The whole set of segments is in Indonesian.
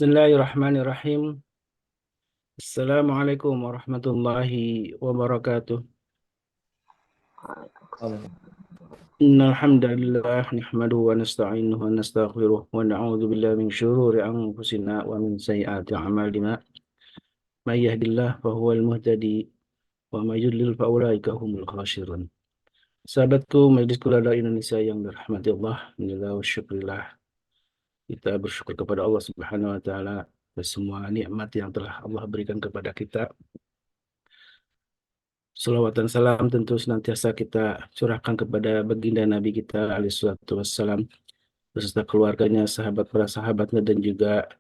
Bismillahirrahmanirrahim. Assalamualaikum warahmatullahi wabarakatuh. Allah. Innal hamdalillah nahmaduhu wa nasta'inuhu wa nastaghfiruh wa na'udzu billahi min syururi anfusina wa min sayyiati a'malina. May yahdihillahu fahuwal muhtadi wa may yudlil fa ulaika humul khasirun. Sahabatku Majelis Ulama Indonesia yang dirahmati Allah, alhamdulillah wa syukurillah. Kita bersyukur kepada Allah Subhanahu wa taala atas semua nikmat yang telah Allah berikan kepada kita. Salawat dan salam tentu senantiasa kita curahkan kepada baginda Nabi kita alaihi salatu wassalam beserta keluarganya, sahabat para sahabatnya dan juga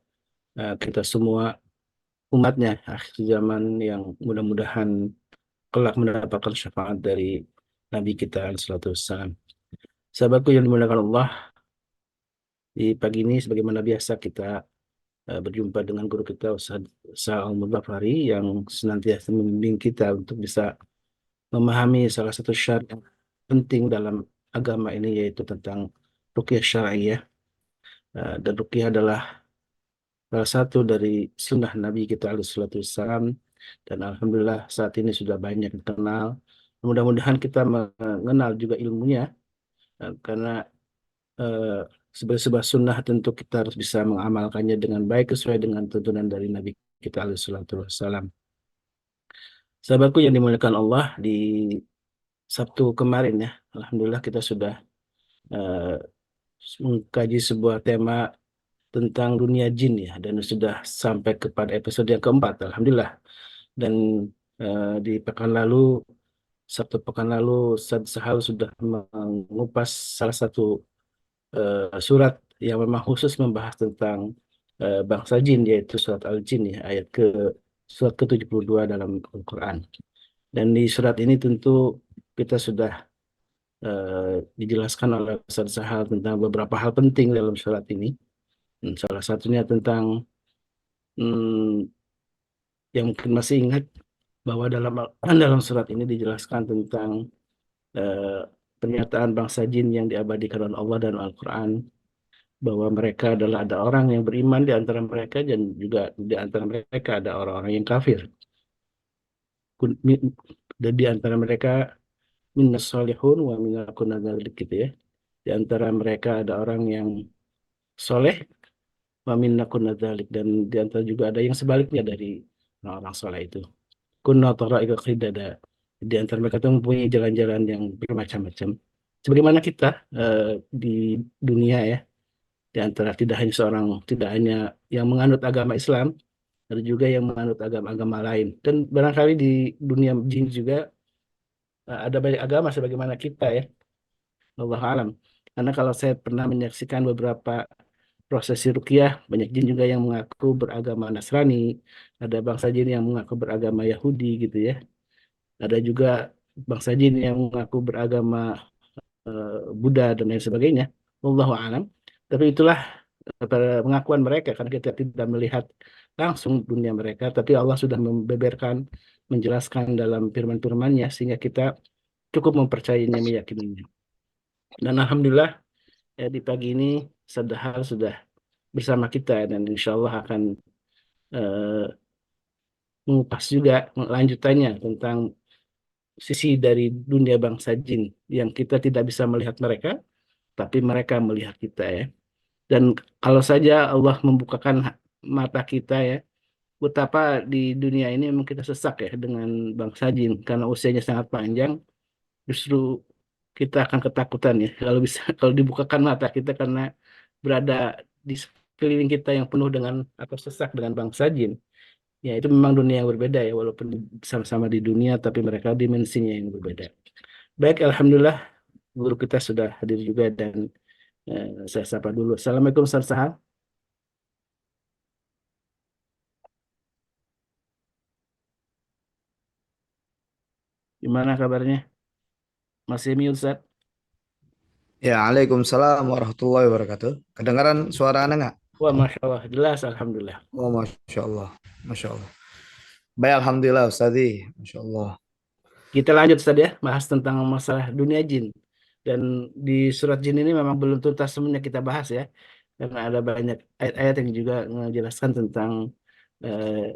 kita semua umatnya akhir zaman yang mudah-mudahan kelak mendapatkan syafaat dari Nabi kita alaihi salatu wassalam. Sahabatku yang dimuliakan Allah, di pagi ini sebagaimana biasa kita berjumpa dengan guru kita Ustaz Sa'al Mudhafari yang senantiasa membimbing kita untuk bisa memahami salah satu syarat yang penting dalam agama ini yaitu tentang ruqyah syar'iyyah. Dan ruqyah adalah salah satu dari sunnah Nabi kita alaihi salatu wassalam dan alhamdulillah saat ini sudah banyak dikenal. Mudah-mudahan kita mengenal juga ilmunya karena eh, sebagai sebuah sunnah tentu kita harus bisa mengamalkannya dengan baik sesuai dengan tuntunan dari Nabi kita alaihi salatu wassalam. Sahabatku yang dimuliakan Allah, di Sabtu kemarin ya, alhamdulillah kita sudah eh, mengkaji sebuah tema tentang dunia jin ya, dan sudah sampai kepada episode yang keempat, alhamdulillah. Dan di pekan lalu, Sabtu pekan lalu, Ustaz Sahal sudah mengupas salah satu surat yang memang khusus membahas tentang bangsa jin, yaitu surat Al-Jin ya, surat ke-72 dalam Al-Quran. Dan di surat ini tentu kita sudah dijelaskan oleh Ustaz Sahal tentang beberapa hal penting dalam surat ini. Salah satunya tentang hmm, yang mungkin masih ingat bahwa dalam dalam surat ini dijelaskan tentang eh, pernyataan bangsa jin yang diabadikan oleh Allah dan Al-Quran bahwa mereka adalah ada orang yang beriman di antara mereka dan juga di antara mereka ada orang-orang yang kafir. Dan di antara mereka minnas solihun wa minna kunna dzalik gitu ya. Di antara mereka ada orang yang soleh wa minna kunna dzalik dan di antara juga ada yang sebaliknya dari orang-orang soleh itu. Kunna tara'iqa qidada. Di antara mereka itu mempunyai jalan-jalan yang bermacam-macam. Sebagaimana kita di dunia ya, di antara tidak hanya yang menganut agama Islam, ada juga yang menganut agama-agama lain. Dan barangkali di dunia jin juga ada banyak agama sebagaimana kita ya, Allah alam. Karena kalau saya pernah menyaksikan beberapa prosesi ruqyah, banyak jin juga yang mengaku beragama Nasrani, ada bangsa jin yang mengaku beragama Yahudi gitu ya. Ada juga bangsa jin yang mengaku beragama Buddha dan lain sebagainya. Wallahu a'lam. Tapi itulah pengakuan mereka karena kita tidak melihat langsung dunia mereka, tapi Allah sudah membeberkan, menjelaskan dalam firman-firman-Nya sehingga kita cukup mempercayainya, meyakininya. Dan alhamdulillah ya, di pagi ini Sadahal sudah bersama kita dan insya Allah akan eh, mengupas juga lanjutannya tentang sisi dari dunia bangsa jin yang kita tidak bisa melihat mereka, tapi mereka melihat kita ya. Dan kalau saja Allah membukakan mata kita ya, betapa di dunia ini memang kita sesak ya dengan bangsa jin karena usianya sangat panjang, justru kita akan ketakutan ya kalau bisa kalau dibukakan mata kita karena berada di sekeliling kita yang penuh dengan atau sesak dengan bangsa jin. Ya itu memang dunia yang berbeda ya walaupun sama-sama di dunia tapi mereka dimensinya yang berbeda. Baik, alhamdulillah guru kita sudah hadir juga dan saya sapa dulu. Assalamualaikum Ustaz Sahal. Gimana kabarnya? Masih mute, Ustaz? Ya, Waalaikumsalam warahmatullahi wabarakatuh. Kedengaran suara Anda nggak? Wah, Masya Allah. Jelas, Alhamdulillah. Oh, Masya Allah. Masya Allah. Baik, Alhamdulillah, Ustazi. Masya Allah. Kita lanjut, Ustaz ya. Bahas tentang masalah dunia jin. Dan di surat jin ini memang belum tuntas semuanya kita bahas ya. karena ada banyak ayat-ayat yang juga menjelaskan tentang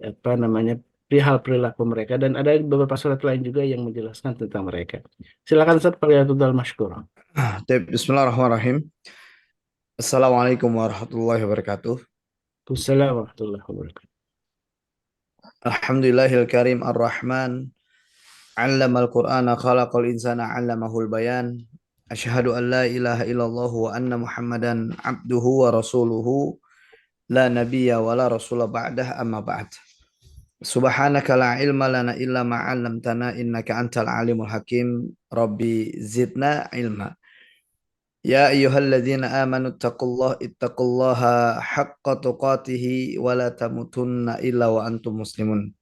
apa namanya perihal perilaku mereka dan ada beberapa surat lain juga yang menjelaskan tentang mereka. Silakan Ustaz, falyatafadhal mashkura. Bismillahirrahmanirrahim. Assalamualaikum warahmatullahi wabarakatuh. Wassalamualaikum warahmatullahi wabarakatuh. Alhamdulillahil karim ar-Rahman. 'Allamal Qur'ana khalaqal insana 'allamahul bayan. Asyhadu an la ilaha illallah wa anna Muhammadan abduhu wa rasuluhu la nabiyya wa la rasula ba'dah amma ba'd. Subhanaka la ilma lana illa ma 'allamtana innaka antal alimul hakim. Rabbi zidna ilma. Ya ayyuhalladzina amanu ittaqullaha haqqa tuqatih wa la tamutunna illa wa antum muslimun.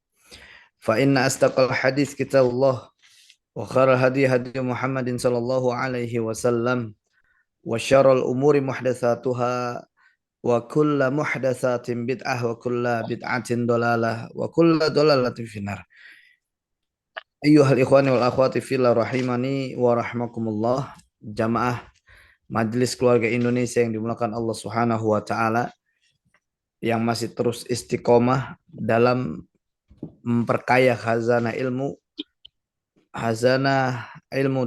Fa inna astaqal hadis kitabullah wa khairal hadi hadi Muhammadin sallallahu alaihi wasallam wa syarrul umuri muhdatsatuha wa kullu muhdatsatin bid'ah wa kullu bid'atin dalalah wa kullu dalalatin finnar. Ayyuhal ikhwani wal akhwati fillah rahimani wa rahmakumullah. Jamaah Majelis Keluarga Indonesia yang dimuliakan Allah Subhanahu wa taala, yang masih terus istiqomah dalam memperkaya khazanah ilmu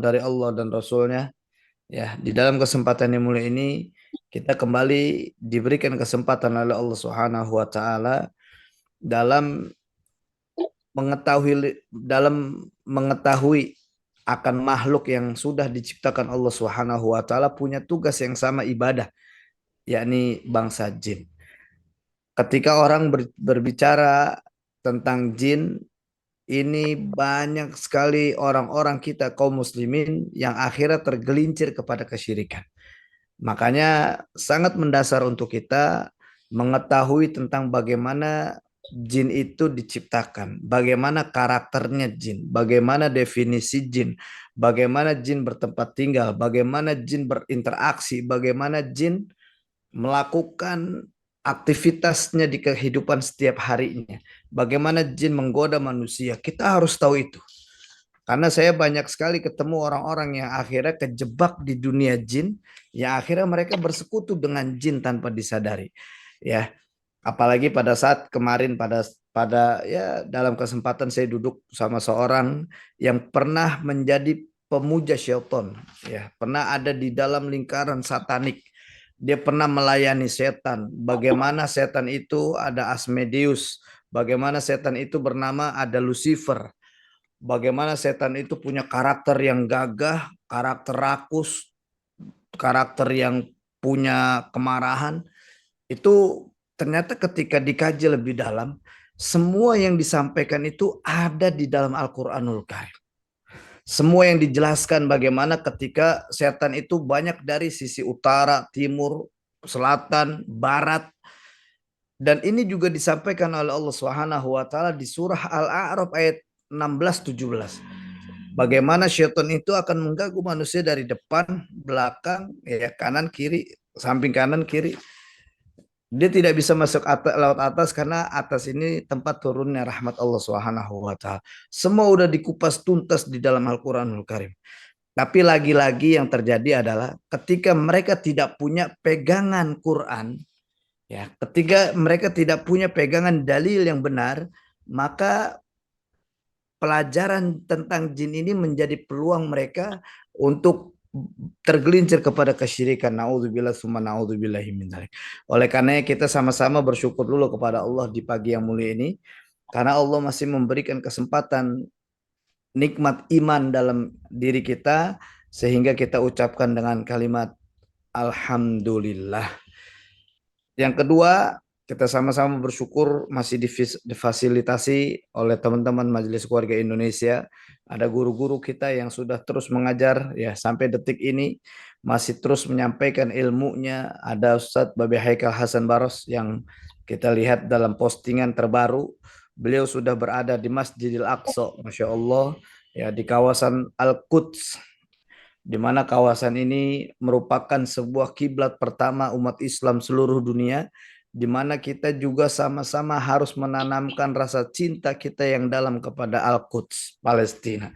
dari Allah dan Rasulnya. Ya, di dalam kesempatan yang mulia ini kita kembali diberikan kesempatan oleh Allah Subhanahu wa taala dalam mengetahui akan makhluk yang sudah diciptakan Allah Subhanahu wa taala punya tugas yang sama ibadah, yakni bangsa jin. Ketika orang berbicara tentang jin, ini banyak sekali orang-orang kita kaum muslimin yang akhirnya tergelincir kepada kesyirikan. Makanya sangat mendasar untuk kita mengetahui tentang bagaimana jin itu diciptakan, bagaimana karakternya jin, bagaimana definisi jin, bagaimana jin bertempat tinggal, bagaimana jin berinteraksi, bagaimana jin melakukan aktivitasnya di kehidupan setiap harinya. Bagaimana jin menggoda manusia. Kita harus tahu itu. Karena saya banyak sekali ketemu orang-orang yang akhirnya kejebak di dunia jin, yang akhirnya mereka bersekutu dengan jin tanpa disadari. Ya, apalagi pada saat kemarin pada ya dalam kesempatan saya duduk sama seorang yang pernah menjadi pemuja syaitan, ya, pernah ada di dalam lingkaran satanik. Dia pernah melayani setan. Bagaimana setan itu ada Asmodeus, bagaimana setan itu bernama ada Lucifer. Bagaimana setan itu punya karakter yang gagah, karakter rakus, karakter yang punya kemarahan. Itu ternyata ketika dikaji lebih dalam, semua yang disampaikan itu ada di dalam Al-Quranul Karim. Semua yang dijelaskan bagaimana ketika setan itu banyak dari sisi utara, timur, selatan, barat. Dan ini juga disampaikan oleh Allah Subhanahu wa taala di surah Al-A'raf ayat 16-17. Bagaimana syaitan itu akan mengganggu manusia dari depan, belakang, ya, kanan, kiri, samping kanan, kiri. Dia tidak bisa masuk lewat atas karena atas ini tempat turunnya rahmat Allah Subhanahu wa taala. Semua udah dikupas tuntas di dalam Al-Qur'anul Karim. Tapi lagi-lagi yang terjadi adalah ketika mereka tidak punya pegangan Quran, ya, ketika mereka tidak punya pegangan dalil yang benar, maka pelajaran tentang jin ini menjadi peluang mereka untuk tergelincir kepada kesyirikan. Naudzubillah summa naudzubillahi min dzalik. Oleh karena kita sama-sama bersyukur dulu kepada Allah di pagi yang mulia ini, karena Allah masih memberikan kesempatan nikmat iman dalam diri kita sehingga kita ucapkan dengan kalimat alhamdulillah. Yang kedua, kita sama-sama bersyukur masih difasilitasi oleh teman-teman Majelis Keluarga Indonesia. Ada guru-guru kita yang sudah terus mengajar ya sampai detik ini masih terus menyampaikan ilmunya. Ada Ustadz Babi Haikal Hasan Baros yang kita lihat dalam postingan terbaru. Beliau sudah berada di Masjidil Aqsa, Masya Allah, ya, di kawasan Al-Quds, di mana kawasan ini merupakan sebuah kiblat pertama umat Islam seluruh dunia, di mana kita juga sama-sama harus menanamkan rasa cinta kita yang dalam kepada Al-Quds, Palestina.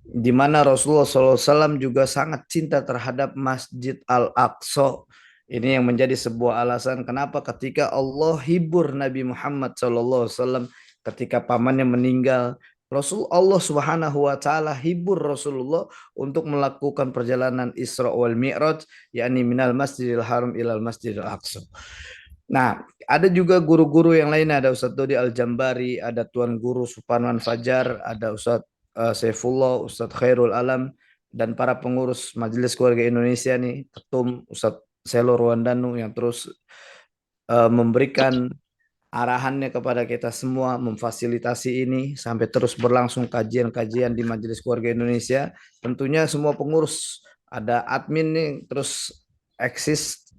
Di mana Rasulullah SAW juga sangat cinta terhadap Masjid Al-Aqsa, Ini yang menjadi sebuah alasan kenapa ketika Allah hibur Nabi Muhammad SAW ketika pamannya meninggal, Allah Subhanahu wa taala hibur Rasulullah untuk melakukan perjalanan Isra wal Mi'raj, yakni minal Masjidil Haram ilal Masjidil Aqsa. Nah, ada juga guru-guru yang lain, ada Ustadz Dodi Al-Jambari, ada Tuan Guru Suparman Fajar, ada Ustadz Saifullah, Ustadz Khairul Alam, dan para pengurus Majelis Keluarga Indonesia nih, Ketum Ustadz Selo Ruandanu yang terus memberikan arahannya kepada kita semua, memfasilitasi ini sampai terus berlangsung kajian-kajian di Majelis Keluarga Indonesia. Tentunya semua pengurus, ada admin nih terus eksis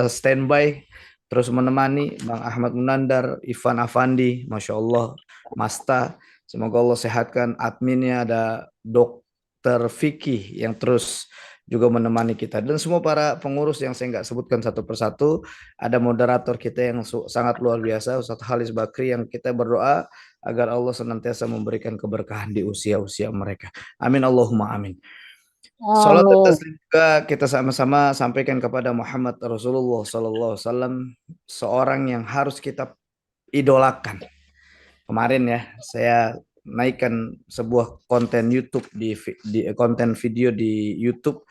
standby terus menemani Bang Ahmad Munandar, Ivan Afandi, Masya Allah, Masta. Semoga Allah sehatkan adminnya, ada Dokter Vicky yang terus juga menemani kita, dan semua para pengurus yang saya nggak sebutkan satu persatu. Ada moderator kita yang sangat luar biasa, Ustadz Halis Bakri, yang kita berdoa agar Allah senantiasa memberikan keberkahan di usia-usia mereka. Amin Allahumma amin. Salat dan Amin. taslim juga kita sama-sama sampaikan kepada Muhammad Rasulullah Sallallahu Alaihi Wasallam, seorang yang harus kita idolakan. Kemarin ya, saya naikkan sebuah konten YouTube di konten video di YouTube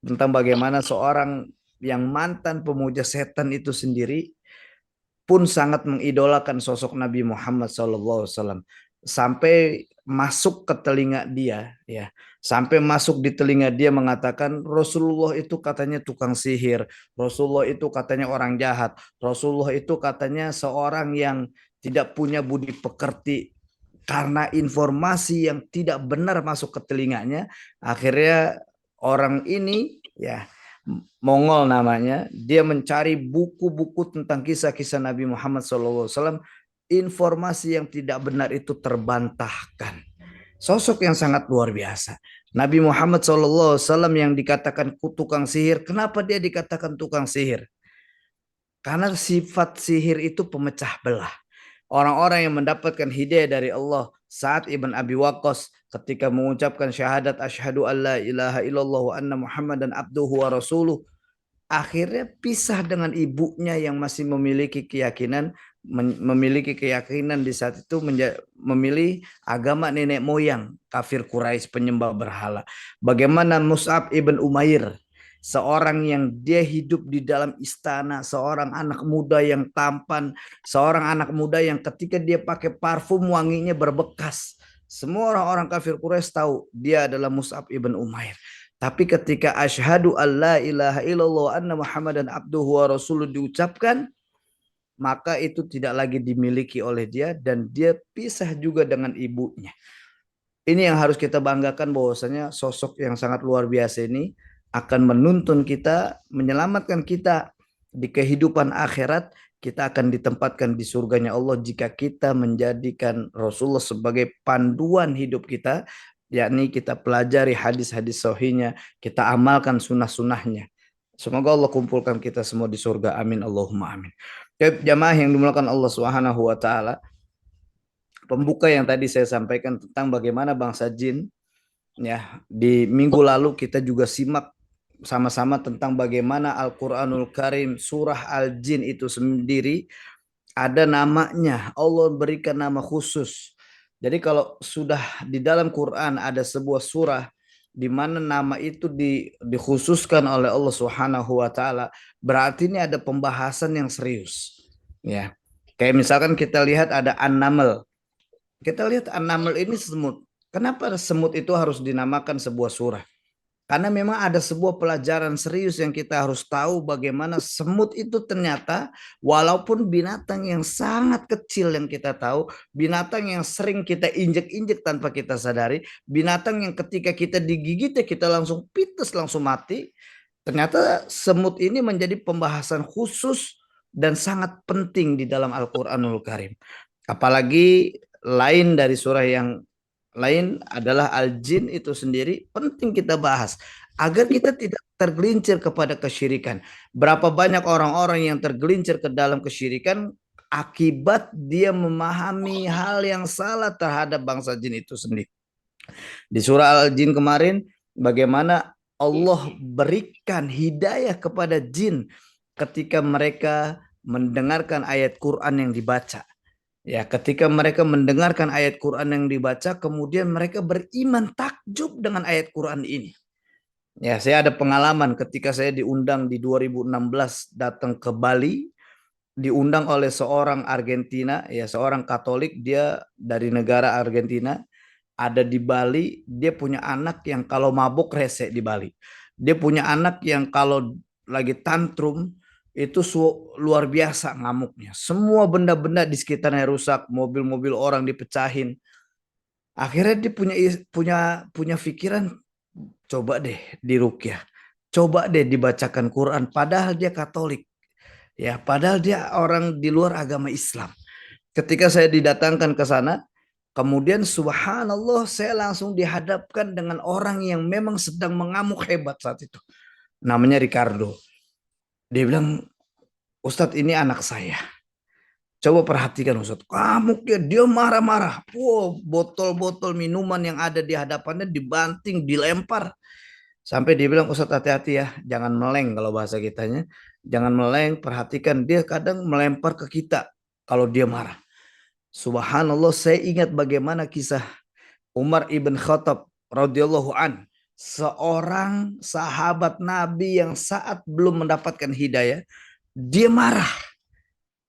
tentang bagaimana seorang yang mantan pemuja setan itu sendiri pun sangat mengidolakan sosok Nabi Muhammad SAW, sampai masuk ke telinga dia, ya, sampai masuk di telinga dia mengatakan Rasulullah itu katanya tukang sihir, Rasulullah itu katanya orang jahat, Rasulullah itu katanya seorang yang tidak punya budi pekerti. Karena informasi yang tidak benar masuk ke telinganya, akhirnya orang ini, ya, Mongol namanya, dia mencari buku-buku tentang kisah-kisah Nabi Muhammad SAW. Informasi yang tidak benar itu terbantahkan. Sosok yang sangat luar biasa. Nabi Muhammad SAW yang dikatakan tukang sihir. Kenapa dia dikatakan tukang sihir? Karena sifat sihir itu pemecah belah. Orang-orang yang mendapatkan hidayah dari Allah, Sa'ad ibn Abi Waqqas ketika mengucapkan syahadat asyhadu alla ilaha illallah wa anna Muhammadan abduhu wa rasuluh, akhirnya pisah dengan ibunya yang masih memiliki keyakinan di saat itu memilih agama nenek moyang kafir Quraisy, penyembah berhala. Bagaimana Mus'ab ibn Umair, seorang yang dia hidup di dalam istana, seorang anak muda yang tampan, seorang anak muda yang ketika dia pakai parfum wanginya berbekas. Semua orang-orang kafir Quraisy tahu dia adalah Mus'ab ibn Umair. Tapi ketika asyhadu alla ilaha illallah anna Muhammadan abduhu wa rasuluh diucapkan, maka itu tidak lagi dimiliki oleh dia dan dia pisah juga dengan ibunya. Ini yang harus kita banggakan, bahwasanya sosok yang sangat luar biasa ini akan menuntun kita, menyelamatkan kita di kehidupan akhirat. Kita akan ditempatkan di surganya Allah jika kita menjadikan Rasulullah sebagai panduan hidup kita, yakni kita pelajari hadis-hadis sahihnya, kita amalkan sunnah-sunnahnya. Semoga Allah kumpulkan kita semua di surga. Amin Allahumma amin. Jamaah yang dimuliakan Allah Subhanahu wa taala, pembuka yang tadi saya sampaikan tentang bagaimana bangsa jin, ya, di minggu lalu kita juga simak sama-sama tentang bagaimana Al-Quranul Karim surah Al-Jin itu sendiri ada namanya. Allah berikan nama khusus. Jadi kalau sudah di dalam Quran ada sebuah surah di mana nama itu dikhususkan oleh Allah Subhanahu wa taala, berarti ini ada pembahasan yang serius. Ya. Kayak misalkan kita lihat ada An-Naml. Kita lihat An-Naml ini semut. Kenapa semut itu harus dinamakan sebuah surah? Karena memang ada sebuah pelajaran serius yang kita harus tahu, bagaimana semut itu ternyata walaupun binatang yang sangat kecil yang kita tahu, binatang yang sering kita injek-injek tanpa kita sadari, binatang yang ketika kita digigit kita langsung pites, langsung mati. Ternyata semut ini menjadi pembahasan khusus dan sangat penting di dalam Al-Quranul Karim. Apalagi lain dari surah yang lain adalah Al-Jin itu sendiri penting kita bahas agar kita tidak tergelincir kepada kesyirikan. Berapa banyak orang-orang yang tergelincir ke dalam kesyirikan akibat dia memahami hal yang salah terhadap bangsa jin itu sendiri. Di surah Al-Jin kemarin bagaimana Allah berikan hidayah kepada jin ketika mereka mendengarkan ayat Quran yang dibaca. Ya, ketika mereka mendengarkan ayat Quran yang dibaca, kemudian mereka beriman takjub dengan ayat Quran ini. Ya, saya ada pengalaman ketika saya diundang di 2016 datang ke Bali, diundang oleh seorang Argentina, ya seorang Katolik, dia dari negara Argentina, ada di Bali, dia punya anak yang kalau mabuk rese di Bali. Dia punya anak yang kalau lagi tantrum itu luar biasa ngamuknya. Semua benda-benda di sekitarnya rusak, mobil-mobil orang dipecahin. Akhirnya dia punya punya pikiran, coba deh diruqyah. Coba deh dibacakan Quran padahal dia Katolik. Ya, padahal dia orang di luar agama Islam. Ketika saya didatangkan ke sana, kemudian subhanallah saya langsung dihadapkan dengan orang yang memang sedang mengamuk hebat saat itu. Namanya Ricardo. Dia bilang, Ustadz ini anak saya. Coba perhatikan Ustadz. Kamu dia marah-marah. Wow, botol-botol minuman yang ada di hadapannya dibanting, dilempar. Sampai dia bilang, Ustadz hati-hati ya. Jangan meleng kalau bahasa kitanya. Jangan meleng, perhatikan dia kadang melempar ke kita kalau dia marah. Subhanallah, saya ingat bagaimana kisah Umar ibn Khattab radhiyallahu an, seorang sahabat Nabi yang saat belum mendapatkan hidayah, dia marah,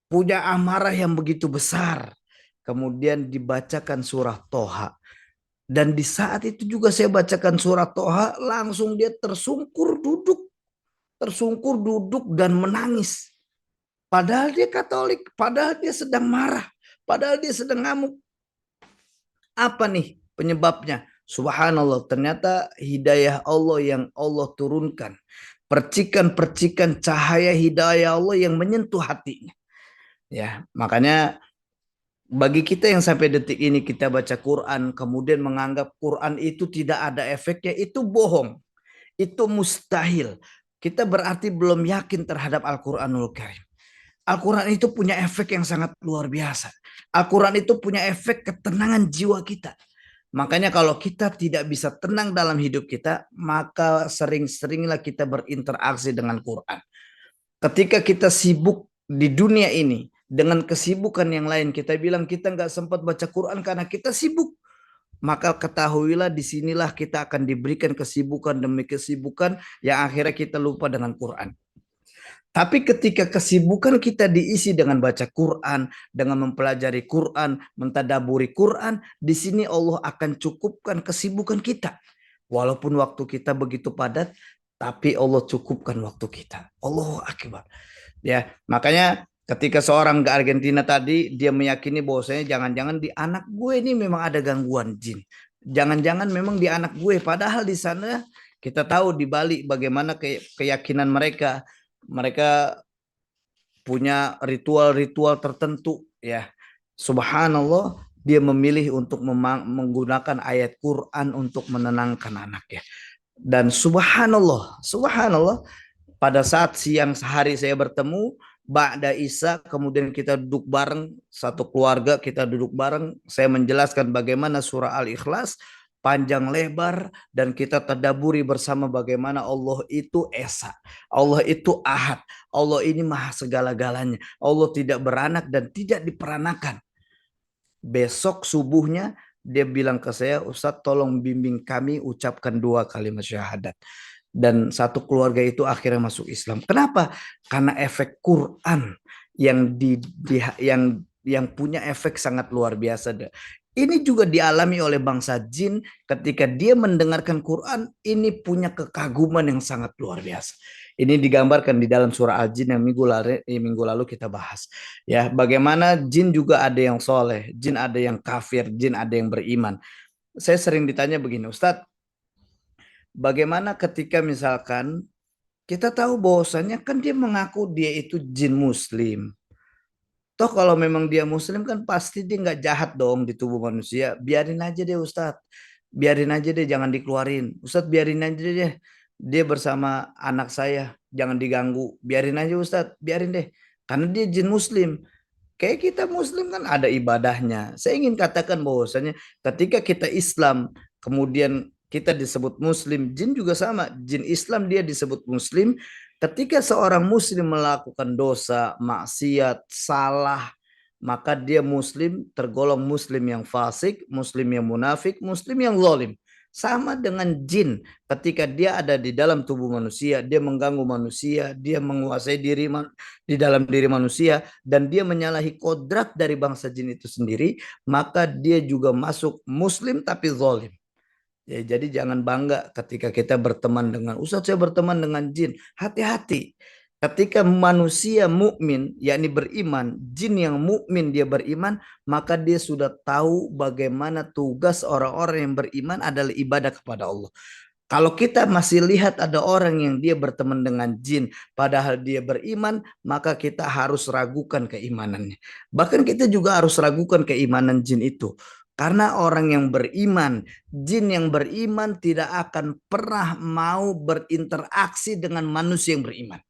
punya amarah yang begitu besar. Kemudian dibacakan surah Toha. Dan di saat itu juga saya bacakan surah Toha, langsung dia tersungkur duduk dan menangis. Padahal dia Katolik, padahal dia sedang marah, padahal dia sedang ngamuk. Apa nih penyebabnya? Subhanallah, ternyata hidayah Allah yang Allah turunkan. Percikan-percikan cahaya hidayah Allah yang menyentuh hatinya. Ya, makanya bagi kita yang sampai detik ini kita baca Quran, kemudian menganggap Quran itu tidak ada efeknya, itu bohong. Itu mustahil. Kita berarti belum yakin terhadap Al-Quranul Karim. Al-Quran itu punya efek yang sangat luar biasa. Al-Quran itu punya efek ketenangan jiwa kita. Makanya kalau kita tidak bisa tenang dalam hidup kita, maka sering-seringlah kita berinteraksi dengan Quran. Ketika kita sibuk di dunia ini, dengan kesibukan yang lain, kita bilang kita nggak sempat baca Quran karena kita sibuk. Maka ketahuilah disinilah kita akan diberikan kesibukan demi kesibukan yang akhirnya kita lupa dengan Quran. Tapi ketika kesibukan kita diisi dengan baca Quran, dengan mempelajari Quran, mentadaburi Quran, di sini Allah akan cukupkan kesibukan kita. Walaupun waktu kita begitu padat, tapi Allah cukupkan waktu kita. Allahu Akbar. Ya, makanya ketika seorang ke Argentina tadi, dia meyakini bahwasanya jangan-jangan di anak gue ini memang ada gangguan jin. Jangan-jangan memang di anak gue. Padahal di sana kita tahu di Bali bagaimana keyakinan mereka. Mereka punya ritual-ritual tertentu ya. Subhanallah, dia memilih untuk menggunakan ayat Quran untuk menenangkan anaknya. Dan subhanallah, pada saat siang sehari saya bertemu, Ba'da Isa, kemudian kita duduk bareng, satu keluarga kita duduk bareng, saya menjelaskan bagaimana surah Al-Ikhlas, panjang lebar, dan kita tadaburi bersama bagaimana Allah itu Esa, Allah itu Ahad, Allah ini maha segala-galanya, Allah tidak beranak dan tidak diperanakan. Besok subuhnya dia bilang ke saya, Ustadz tolong bimbing kami ucapkan 2 kalimat syahadat. Dan satu keluarga itu akhirnya masuk Islam. Kenapa? Karena efek Quran yang yang punya efek sangat luar biasa. Ini juga dialami oleh bangsa jin ketika dia mendengarkan Quran, ini punya kekaguman yang sangat luar biasa. Ini digambarkan di dalam surah Al-Jin yang minggu lalu kita bahas. Ya, bagaimana jin juga ada yang soleh, jin ada yang kafir, jin ada yang beriman. Saya sering ditanya begini, Ustadz, bagaimana ketika misalkan kita tahu bahwasanya kan dia mengaku dia itu jin muslim. Toh kalau memang dia muslim kan pasti dia nggak jahat dong di tubuh manusia. Biarin aja deh Ustadz. Biarin aja deh jangan dikeluarin. Ustadz biarin aja deh. Dia bersama anak saya. Jangan diganggu. Biarin aja Ustadz. Biarin deh. Karena dia jin muslim. Kayak kita muslim kan ada ibadahnya. Saya ingin katakan bahwasanya ketika kita Islam, kemudian kita disebut muslim, jin juga sama. Jin Islam dia disebut muslim, Ketika seorang muslim melakukan dosa, maksiat, salah, maka dia muslim tergolong muslim yang fasik, muslim yang munafik, muslim yang zalim. Sama dengan jin, ketika dia ada di dalam tubuh manusia, dia mengganggu manusia, dia menguasai di dalam diri manusia, dan dia menyalahi kodrat dari bangsa jin itu sendiri, maka dia juga masuk muslim tapi zalim. Ya, jadi jangan bangga ketika kita berteman dengan Ustadz, saya berteman dengan jin. Hati-hati. Ketika manusia mukmin, yakni beriman, jin yang mukmin dia beriman, maka dia sudah tahu bagaimana tugas orang-orang yang beriman adalah ibadah kepada Allah. Kalau kita masih lihat ada orang yang dia berteman dengan jin, padahal dia beriman, maka kita harus ragukan keimanannya. Bahkan kita juga harus ragukan keimanan jin itu. Karena orang yang beriman, jin yang beriman tidak akan pernah mau berinteraksi dengan manusia yang beriman.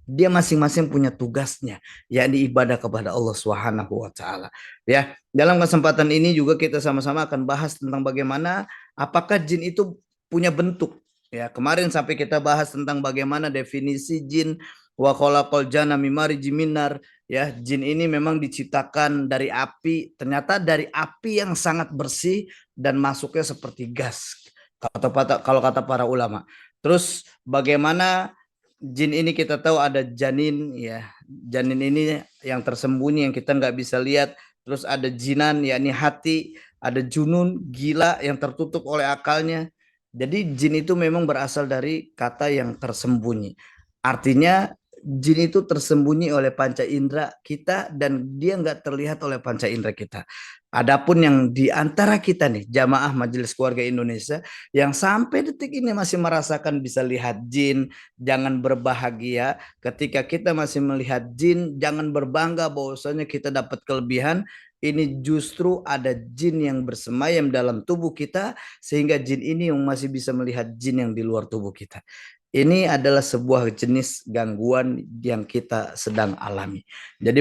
Dia masing-masing punya tugasnya, yakni ibadah kepada Allah Subhanahu wa taala. Ya, dalam kesempatan ini juga kita sama-sama akan bahas tentang bagaimana apakah jin itu punya bentuk. Ya, kemarin sampai kita bahas tentang bagaimana definisi jin, wa khalaqal janna mimari jiminar. Ya, jin ini memang diciptakan dari api, ternyata dari api yang sangat bersih dan masuknya seperti gas. Kalau kata para ulama. Terus bagaimana jin ini kita tahu ada janin, ya. Janin ini yang tersembunyi yang kita nggak bisa lihat. Terus ada jinan, yakni hati. Ada junun, gila yang tertutup oleh akalnya. Jadi jin itu memang berasal dari kata yang tersembunyi. Artinya jin itu tersembunyi oleh panca indera kita dan dia nggak terlihat oleh panca indera kita. Adapun yang di antara kita nih, jamaah Majelis Keluarga Indonesia yang sampai detik ini masih merasakan bisa lihat jin, jangan berbahagia. Ketika kita masih melihat jin, jangan berbangga bahwasanya kita dapat kelebihan. Ini justru ada jin yang bersemayam dalam tubuh kita, sehingga jin ini yang masih bisa melihat jin yang di luar tubuh kita. Ini adalah sebuah jenis gangguan yang kita sedang alami. Jadi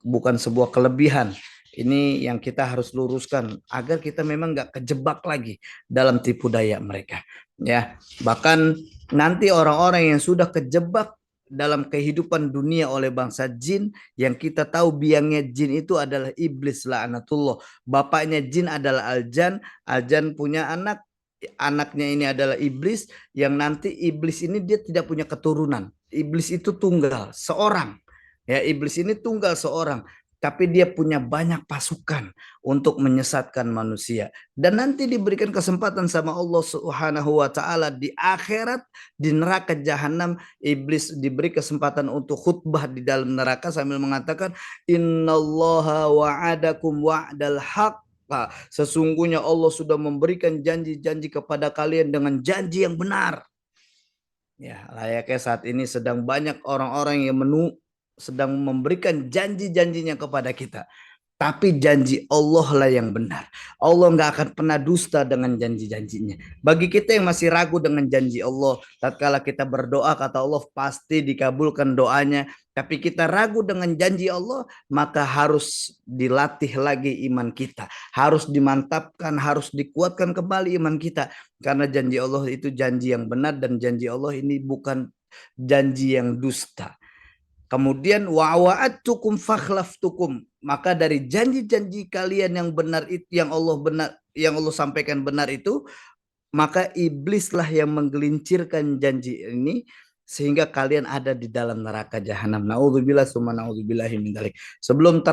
bukan sebuah kelebihan. Ini yang kita harus luruskan agar kita memang nggak kejebak lagi dalam tipu daya mereka. Ya, bahkan nanti orang-orang yang sudah kejebak dalam kehidupan dunia oleh bangsa jin, yang kita tahu biangnya jin itu adalah iblis laknatullah. Bapaknya jin adalah Aljan, Aljan punya anak, anaknya ini adalah iblis, yang nanti iblis ini dia tidak punya keturunan. Iblis itu tunggal, seorang. Ya, iblis ini tunggal seorang, tapi dia punya banyak pasukan untuk menyesatkan manusia. Dan nanti diberikan kesempatan sama Allah Subhanahu wa taala di akhirat, di neraka jahanam, iblis diberi kesempatan untuk khutbah di dalam neraka sambil mengatakan innallaha wa'adakum wa'dal haq. Sesungguhnya Allah sudah memberikan janji-janji kepada kalian dengan janji yang benar. Ya, layaknya saat ini sedang banyak orang-orang yang sedang memberikan janji-janjinya kepada kita. Tapi janji Allah lah yang benar. Allah nggak akan pernah dusta dengan janji-janjinya. Bagi kita yang masih ragu dengan janji Allah, tatkala kita berdoa kata Allah pasti dikabulkan doanya. Tapi kita ragu dengan janji Allah, maka harus dilatih lagi iman kita. Harus dimantapkan, harus dikuatkan kembali iman kita. Karena janji Allah itu janji yang benar dan janji Allah ini bukan janji yang dusta. Kemudian wa'atukum fakhlaftukum, maka dari janji-janji kalian yang benar itu, yang Allah sampaikan benar itu, maka iblislah yang menggelincirkan janji ini sehingga kalian ada di dalam neraka jahanam. Naudzubillah summa naudzubillahi min dzalik. Sebelum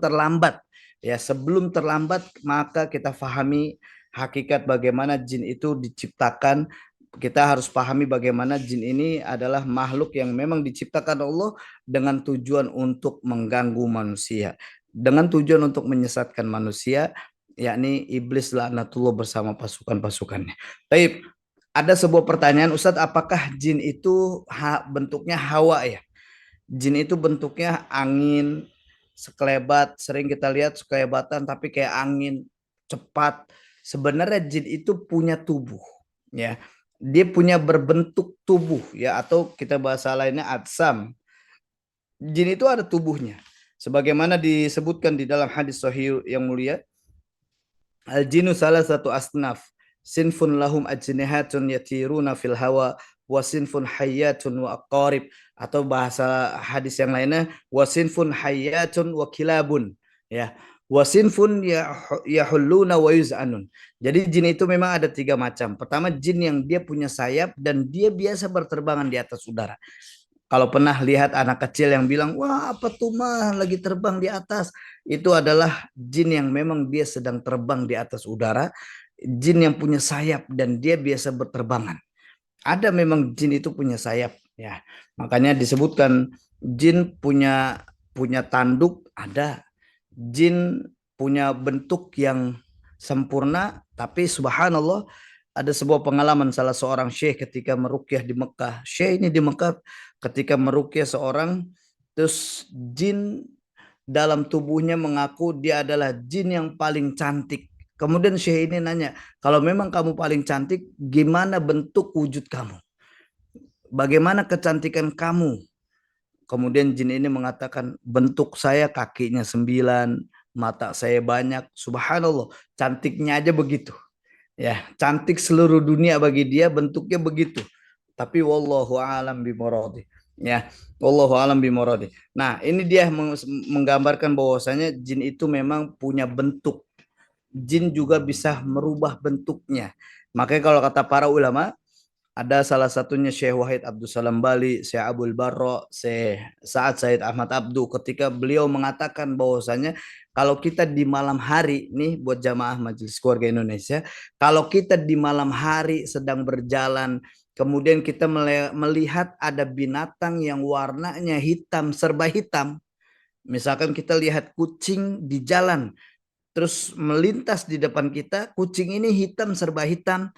terlambat, ya, sebelum terlambat maka kita fahami hakikat bagaimana jin itu diciptakan. Kita harus pahami bagaimana jin ini adalah makhluk yang memang diciptakan Allah dengan tujuan untuk mengganggu manusia, dengan tujuan untuk menyesatkan manusia, yakni iblis laknatullah bersama pasukan-pasukannya. Baik, ada sebuah pertanyaan, Ustadz, apakah jin itu bentuknya hawa ya? Jin itu bentuknya angin, sekelebat, sering kita lihat sekelebatan tapi kayak angin cepat. Sebenarnya jin itu punya tubuh, ya. Dia punya berbentuk tubuh, ya, atau kita bahasa lainnya adsam. Jin itu ada tubuhnya. Sebagaimana disebutkan di dalam hadis sahih yang mulia, al jinu salah satu asnaf, sinfun lahum ajnihatun yatiruna fil hawa, wasinfun hayyatun wa aqarib, atau bahasa hadis yang lainnya wasinfun hayyatun wa kilabun, ya. Wasinfun yahulluna wa yuz'anun. Jadi jin itu memang ada 3 macam. Pertama, jin yang dia punya sayap dan dia biasa berterbangan di atas udara. Kalau pernah lihat anak kecil yang bilang, wah apa tuh mah lagi terbang di atas. Itu adalah jin yang memang dia sedang terbang di atas udara. Jin yang punya sayap dan dia biasa berterbangan. Ada memang jin itu punya sayap, ya. Makanya disebutkan jin punya punya tanduk, ada. Jin punya bentuk yang sempurna, tapi subhanallah ada sebuah pengalaman salah seorang syekh ketika meruqyah di Mekah. Syekh ini di Mekah ketika meruqyah seorang, terus jin dalam tubuhnya mengaku dia adalah jin yang paling cantik. Kemudian Syekh ini nanya, kalau memang kamu paling cantik, gimana bentuk wujud kamu? Bagaimana kecantikan kamu? Kemudian jin ini mengatakan, bentuk saya kakinya 9, mata saya banyak. Subhanallah, cantiknya aja begitu. Ya, cantik seluruh dunia bagi dia, bentuknya begitu. Tapi wallahu alam bimorodi. Ya, wallahu alam bimorodi. Nah, ini dia menggambarkan bahwasanya jin itu memang punya bentuk. Jin juga bisa merubah bentuknya. Makanya kalau kata para ulama, ada salah satunya Syekh Wahid Abdul Salam Bali, Syekh Abdul Barro, Syekh Sa'ad Said Ahmad Abdu, ketika beliau mengatakan bahwasanya kalau kita di malam hari nih, buat jamaah Majelis Keluarga Indonesia, kalau kita di malam hari sedang berjalan, kemudian kita melihat ada binatang yang warnanya hitam, serba hitam. Misalkan kita lihat kucing di jalan, terus melintas di depan kita, kucing ini hitam, serba hitam,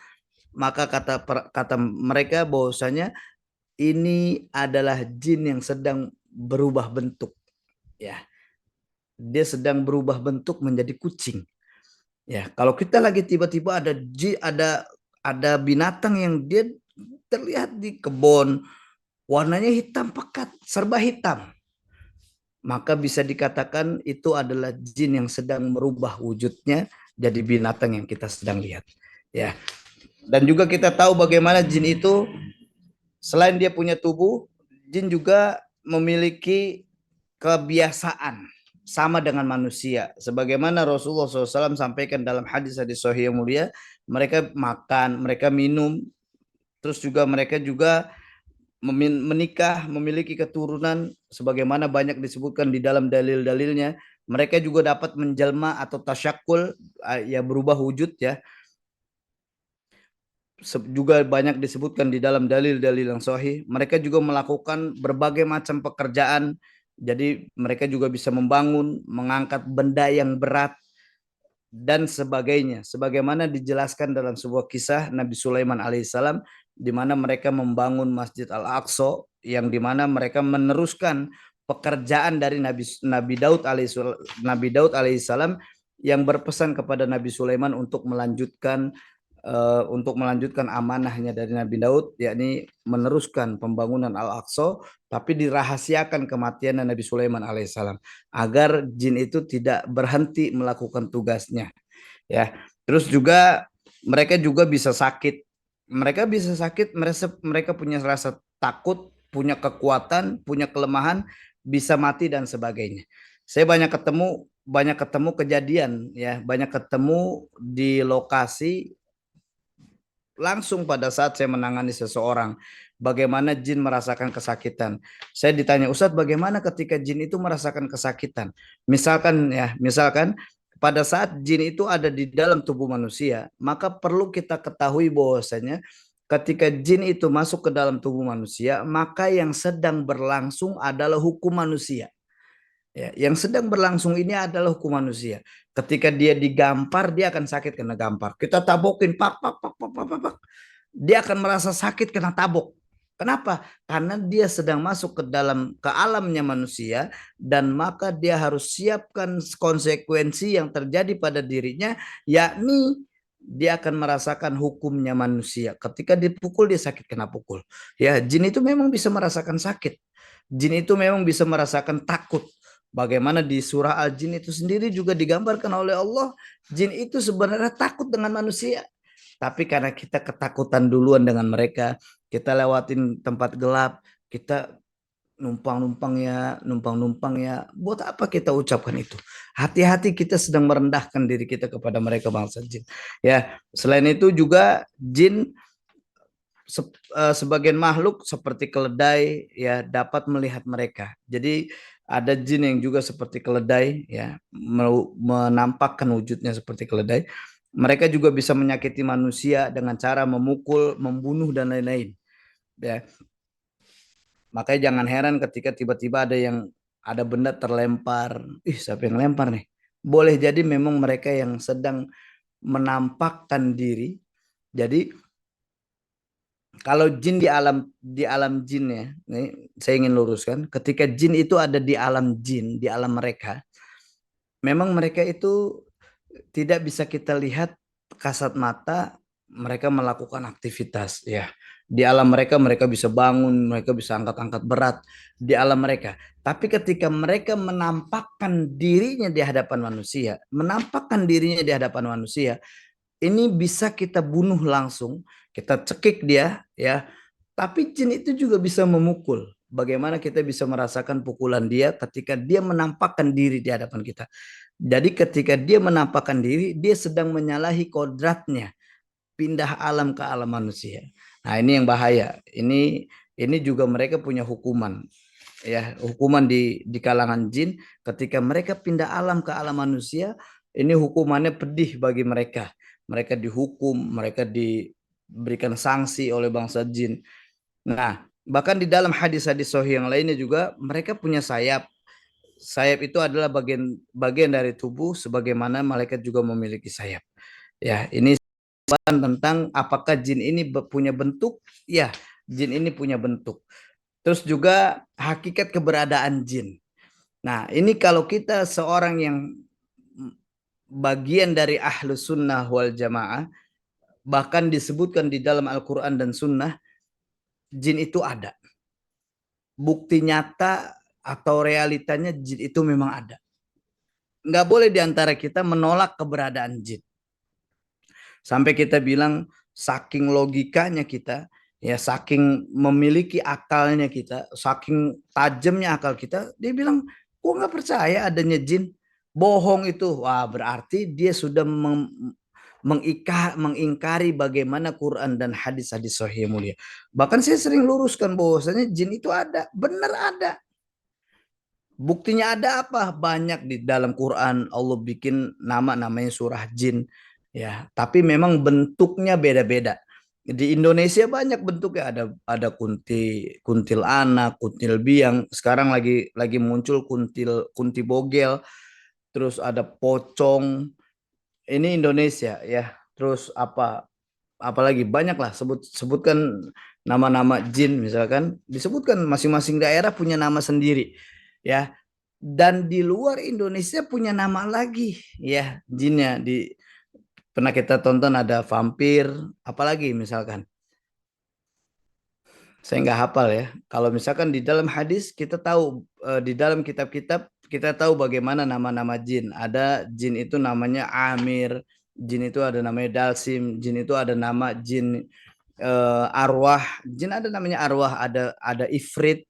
maka kata mereka bahwasanya ini adalah jin yang sedang berubah bentuk, ya. Dia sedang berubah bentuk menjadi kucing. Ya, kalau kita lagi tiba-tiba ada binatang yang dia terlihat di kebun, warnanya hitam pekat, serba hitam, maka bisa dikatakan itu adalah jin yang sedang merubah wujudnya jadi binatang yang kita sedang lihat, ya. Dan juga kita tahu bagaimana jin itu selain dia punya tubuh, jin juga memiliki kebiasaan sama dengan manusia. Sebagaimana Rasulullah SAW sampaikan dalam hadis-hadis sahih yang mulia, mereka makan, mereka minum, terus juga mereka juga menikah, memiliki keturunan, sebagaimana banyak disebutkan di dalam dalil-dalilnya. Mereka juga dapat menjelma atau tasyakul, ya berubah wujud, ya. Juga banyak disebutkan di dalam dalil-dalil yang sahih. Mereka juga melakukan berbagai macam pekerjaan. Jadi mereka juga bisa membangun, mengangkat benda yang berat dan sebagainya. Sebagaimana dijelaskan dalam sebuah kisah Nabi Sulaiman alaihissalam, di mana mereka membangun Masjid Al-Aqsa, yang di mana mereka meneruskan pekerjaan dari Nabi Daud alaihissalam yang berpesan kepada Nabi Sulaiman untuk melanjutkan amanahnya dari Nabi Daud, yakni meneruskan pembangunan Al-Aqsa, tapi dirahasiakan kematian Nabi Sulaiman alaihissalam agar jin itu tidak berhenti melakukan tugasnya, ya. Terus juga mereka juga bisa sakit. Mereka punya rasa takut, punya kekuatan, punya kelemahan, bisa mati dan sebagainya. Saya banyak ketemu kejadian, ya, banyak ketemu di lokasi langsung pada saat saya menangani seseorang, bagaimana jin merasakan kesakitan. Saya ditanya, Ustadz, bagaimana ketika jin itu merasakan kesakitan? Misalkan pada saat jin itu ada di dalam tubuh manusia, maka perlu kita ketahui bahwasanya ketika jin itu masuk ke dalam tubuh manusia, maka yang sedang berlangsung adalah hukum manusia. Ya, yang sedang berlangsung ini adalah hukum manusia. Ketika dia digampar, dia akan sakit kena gampar. Kita tabokin, pak, pak, pak, pak, pak, pak, pak. Dia akan merasa sakit kena tabok. Kenapa? Karena dia sedang masuk ke alamnya manusia, dan maka dia harus siapkan konsekuensi yang terjadi pada dirinya, yakni dia akan merasakan hukumnya manusia. Ketika dipukul, dia sakit kena pukul. Ya, jin itu memang bisa merasakan sakit. Jin itu memang bisa merasakan takut. Bagaimana di surah Al-Jin itu sendiri juga digambarkan oleh Allah, jin itu sebenarnya takut dengan manusia. Tapi karena kita ketakutan duluan dengan mereka, kita lewatin tempat gelap, kita numpang-numpang ya. Buat apa kita ucapkan itu? Hati-hati kita sedang merendahkan diri kita kepada mereka bangsa jin. Ya, selain itu juga jin sebagian makhluk seperti keledai ya dapat melihat mereka. Jadi ada jin yang juga seperti keledai ya menampakkan wujudnya seperti keledai. Mereka juga bisa menyakiti manusia dengan cara memukul, membunuh dan lain-lain. Ya, makanya jangan heran ketika tiba-tiba ada benda terlempar. Ih, siapa yang lempar nih? Boleh jadi memang mereka yang sedang menampakkan diri. Jadi kalau jin di alam jin ya, nih saya ingin luruskan, ketika jin itu ada di alam jin, di alam mereka, memang mereka itu tidak bisa kita lihat kasat mata mereka melakukan aktivitas ya. Di alam mereka mereka bisa bangun, mereka bisa angkat-angkat berat di alam mereka. Tapi ketika mereka menampakkan dirinya di hadapan manusia, menampakkan dirinya di hadapan manusia, ini bisa kita bunuh langsung, kita cekik dia ya. Tapi jin itu juga bisa memukul. Bagaimana kita bisa merasakan pukulan dia ketika dia menampakkan diri di hadapan kita. Jadi ketika dia menampakkan diri, dia sedang menyalahi kodratnya, pindah alam ke alam manusia. Nah, ini yang bahaya. Ini juga mereka punya hukuman. Ya, hukuman di kalangan jin ketika mereka pindah alam ke alam manusia, ini hukumannya pedih bagi mereka. Mereka dihukum, mereka diberikan sanksi oleh bangsa jin. Nah, bahkan di dalam hadis-hadis sahih yang lainnya juga mereka punya sayap. Sayap itu adalah bagian dari tubuh sebagaimana malaikat juga memiliki sayap. Ya, ini tentang apakah jin ini punya bentuk? Ya, jin ini punya bentuk. Terus juga hakikat keberadaan jin. Nah, ini kalau kita seorang yang bagian dari ahlus sunnah wal jamaah, bahkan disebutkan di dalam Al-Quran dan sunnah, jin itu ada. Bukti nyata atau realitanya jin itu memang ada. Nggak boleh diantara kita menolak keberadaan jin. Sampai kita bilang saking logikanya kita, ya saking memiliki akalnya kita, saking tajamnya akal kita, dia bilang, gua nggak percaya adanya jin. Bohong itu. Wah, berarti dia sudah mengingkari bagaimana Quran dan hadis-hadis sahih mulia. Bahkan saya sering luruskan bahwasanya jin itu ada, benar ada. Buktinya ada apa? Banyak di dalam Quran Allah bikin namanya surah jin ya, tapi memang bentuknya beda-beda. Di Indonesia banyak bentuknya, ada kuntil anak, kuntil biang, sekarang lagi muncul kunti bogel, terus ada pocong. Ini Indonesia ya. Terus apalagi banyak lah sebutkan nama-nama jin misalkan, disebutkan masing-masing daerah punya nama sendiri ya, dan di luar Indonesia punya nama lagi ya jinnya. Pernah kita tonton ada vampir, apalagi misalkan saya nggak hafal ya. Kalau misalkan di dalam hadis kita tahu, di dalam kitab-kitab kita tahu bagaimana nama-nama jin. Ada jin itu namanya Amir, jin itu ada namanya Dalsim, jin itu ada nama jin arwah, jin ada namanya arwah, ada ifrit,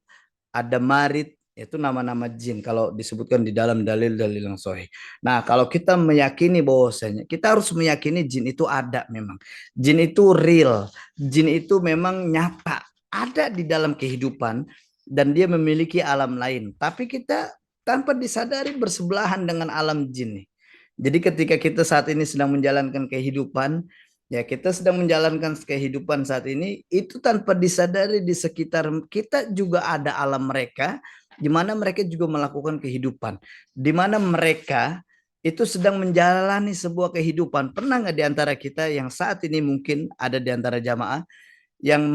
ada marit, itu nama-nama jin kalau disebutkan di dalam dalil-dalil yang sahih. Nah, kalau kita meyakini bahwasanya kita harus meyakini jin itu ada memang. Jin itu real, jin itu memang nyata, ada di dalam kehidupan dan dia memiliki alam lain. Tapi kita tanpa disadari bersebelahan dengan alam jin nih. Jadi ketika kita saat ini sedang menjalankan kehidupan, ya kita sedang menjalankan kehidupan saat ini, itu tanpa disadari di sekitar kita juga ada alam mereka, di mana mereka juga melakukan kehidupan. Di mana mereka itu sedang menjalani sebuah kehidupan. Pernah nggak di antara kita yang saat ini mungkin ada di antara jamaah yang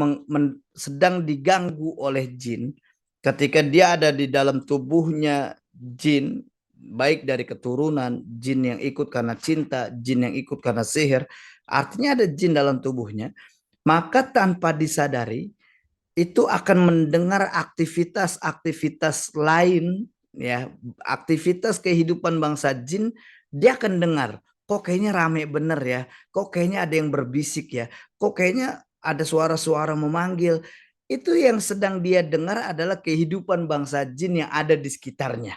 sedang diganggu oleh jin, ketika dia ada di dalam tubuhnya jin, baik dari keturunan, jin yang ikut karena cinta, jin yang ikut karena sihir, artinya ada jin dalam tubuhnya, maka tanpa disadari itu akan mendengar aktivitas-aktivitas lain ya, aktivitas kehidupan bangsa jin, dia akan dengar, kok kayaknya rame bener ya, kok kayaknya ada yang berbisik ya, kok kayaknya ada suara-suara memanggil. Itu yang sedang dia dengar adalah kehidupan bangsa jin yang ada di sekitarnya.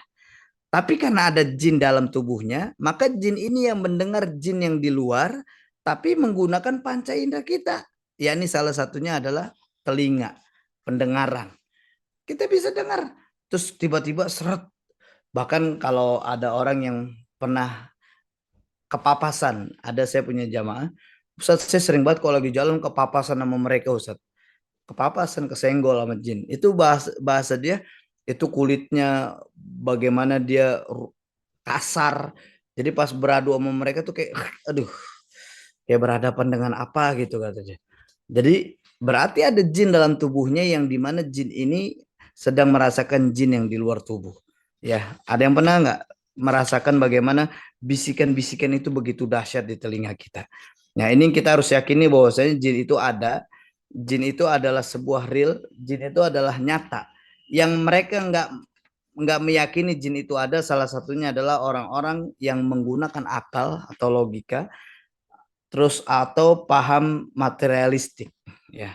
Tapi karena ada jin dalam tubuhnya, maka jin ini yang mendengar jin yang di luar, tapi menggunakan panca indera kita. Yakni salah satunya adalah telinga, pendengaran. Kita bisa dengar. Terus tiba-tiba seret. Bahkan kalau ada orang yang pernah kepapasan, ada saya punya jamaah, Ustaz saya sering banget kalau lagi jalan kepapasan sama mereka Ustaz. Kepapasan, kesenggol sama jin. Itu bahasa dia, itu kulitnya bagaimana dia kasar. Jadi pas beradu sama mereka tuh kayak, aduh, kayak berhadapan dengan apa gitu katanya. Jadi berarti ada jin dalam tubuhnya yang dimana jin ini sedang merasakan jin yang di luar tubuh. Ya, ada yang pernah nggak merasakan bagaimana bisikan-bisikan itu begitu dahsyat di telinga kita. Nah, ini kita harus yakini bahwasanya jin itu ada. Jin itu adalah sebuah real, jin itu adalah nyata. Yang mereka nggak meyakini jin itu ada, salah satunya adalah orang-orang yang menggunakan akal atau logika, terus atau paham materialistik, ya.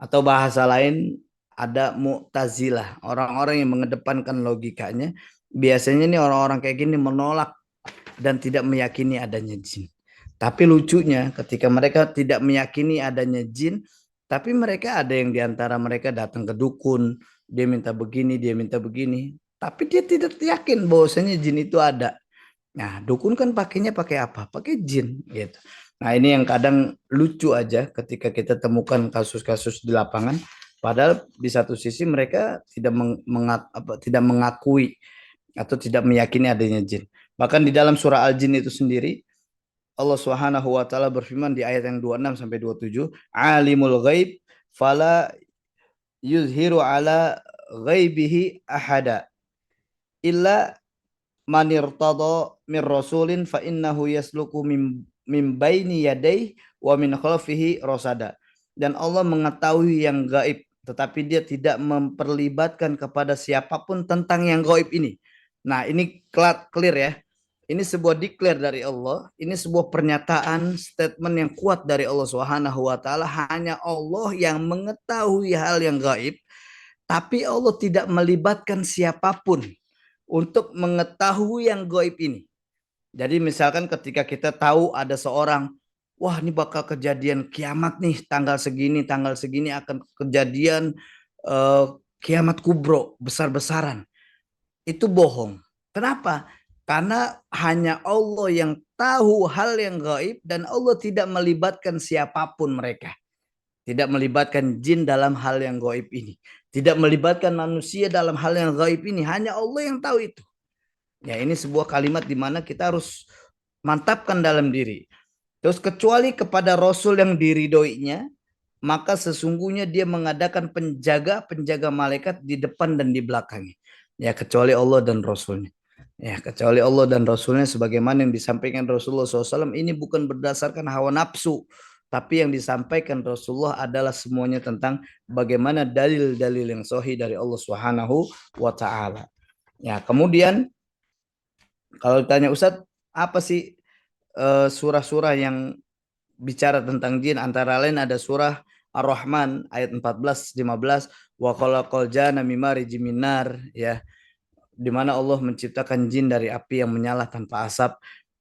Atau bahasa lain ada Mu'tazilah, orang-orang yang mengedepankan logikanya. Biasanya nih orang-orang kayak gini menolak dan tidak meyakini adanya jin. Tapi lucunya ketika mereka tidak meyakini adanya jin, tapi mereka ada yang diantara mereka datang ke dukun, dia minta begini, dia minta begini. Tapi dia tidak yakin bahwasanya jin itu ada. Nah, dukun kan pakainya pakai apa? Pakai jin gitu. Nah, ini yang kadang lucu aja ketika kita temukan kasus-kasus di lapangan. Padahal di satu sisi mereka tidak mengakui atau tidak meyakini adanya jin. Bahkan di dalam surah Al-Jin itu sendiri, Allah Subhanahu wa taala berfirman di ayat yang 26 sampai 27, "Alimul ghaib fala yuzhiru ala ghaibihi ahada illa man irtada min rasulin fa innahu yasluku min baini yadayhi wa min khalfihi rasada." Dan Allah mengetahui yang gaib, tetapi dia tidak memperlibatkan kepada siapapun tentang yang gaib ini. Nah, ini clear ya. Ini sebuah declare dari Allah, ini sebuah pernyataan statement yang kuat dari Allah Subhanahu wa taala, hanya Allah yang mengetahui hal yang gaib, tapi Allah tidak melibatkan siapapun untuk mengetahui yang gaib ini. Jadi misalkan ketika kita tahu ada seorang, wah ini bakal kejadian kiamat nih, tanggal segini akan kejadian eh, kiamat kubro, besar-besaran. Itu bohong. Kenapa? Karena hanya Allah yang tahu hal yang gaib dan Allah tidak melibatkan siapapun mereka. Tidak melibatkan jin dalam hal yang gaib ini. Tidak melibatkan manusia dalam hal yang gaib ini. Hanya Allah yang tahu itu. Ya, ini sebuah kalimat di mana kita harus mantapkan dalam diri. Terus kecuali kepada Rasul yang diridoinya, maka sesungguhnya dia mengadakan penjaga malaikat di depan dan di belakangnya. Ya, kecuali Allah dan Rasulnya. Ya, kecuali Allah dan Rasulnya sebagaimana yang disampaikan Rasulullah SAW, ini bukan berdasarkan hawa nafsu, tapi yang disampaikan Rasulullah adalah semuanya tentang bagaimana dalil-dalil yang sahih dari Allah Subhanahu wa taala. Ya, kemudian kalau ditanya Ustadz, apa sih surah-surah yang bicara tentang jin? Antara lain ada surah Ar-Rahman ayat 14 15, wa khalaqal jana mimari jiminar, ya, di mana Allah menciptakan jin dari api yang menyala tanpa asap.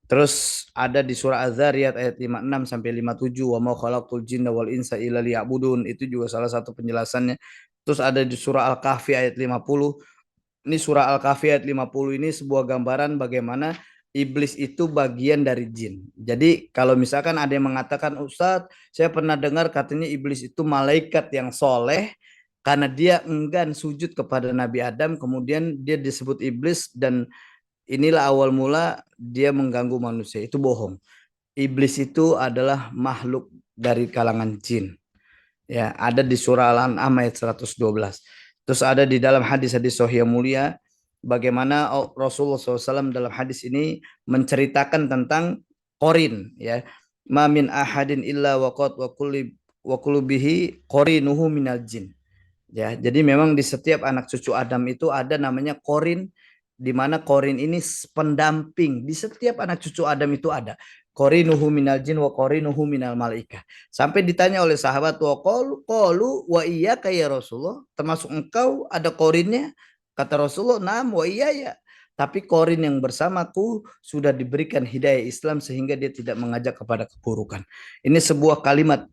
Terus ada di surah Az-Zariyat ayat 56 sampai 57, wa ma khalaqul jinna wal insa illa liya'budun, itu juga salah satu penjelasannya. Terus ada di surah Al-Kahfi ayat 50. Ini surah Al-Kahfi ayat 50 ini sebuah gambaran bagaimana iblis itu bagian dari jin. Jadi kalau misalkan ada yang mengatakan, Ustadz, saya pernah dengar katanya iblis itu malaikat yang soleh, karena dia enggan sujud kepada Nabi Adam, kemudian dia disebut iblis dan inilah awal mula dia mengganggu manusia. Itu bohong. Iblis itu adalah makhluk dari kalangan jin. Ya, ada di surah Al-An'am ayat 112. Terus ada di dalam hadis-hadis sahih mulia bagaimana Rasulullah SAW dalam hadis ini menceritakan tentang korin, ya. Ma min ahadin illa waqad wa kullu bihi qorinuhu minal jin. Ya, jadi memang di setiap anak cucu Adam itu ada namanya korin, di mana korin ini pendamping di setiap anak cucu Adam itu ada. qorinuhu minal jin wa qorinuhu minal malaikah. Sampai ditanya oleh sahabat, wa qalu wa iyyaka ya Rasulullah, termasuk engkau ada korinnya? Kata Rasulullah, "Naam wa iya ya." Tapi korin yang bersamaku sudah diberikan hidayah Islam sehingga dia tidak mengajak kepada keburukan. Ini sebuah kalimat,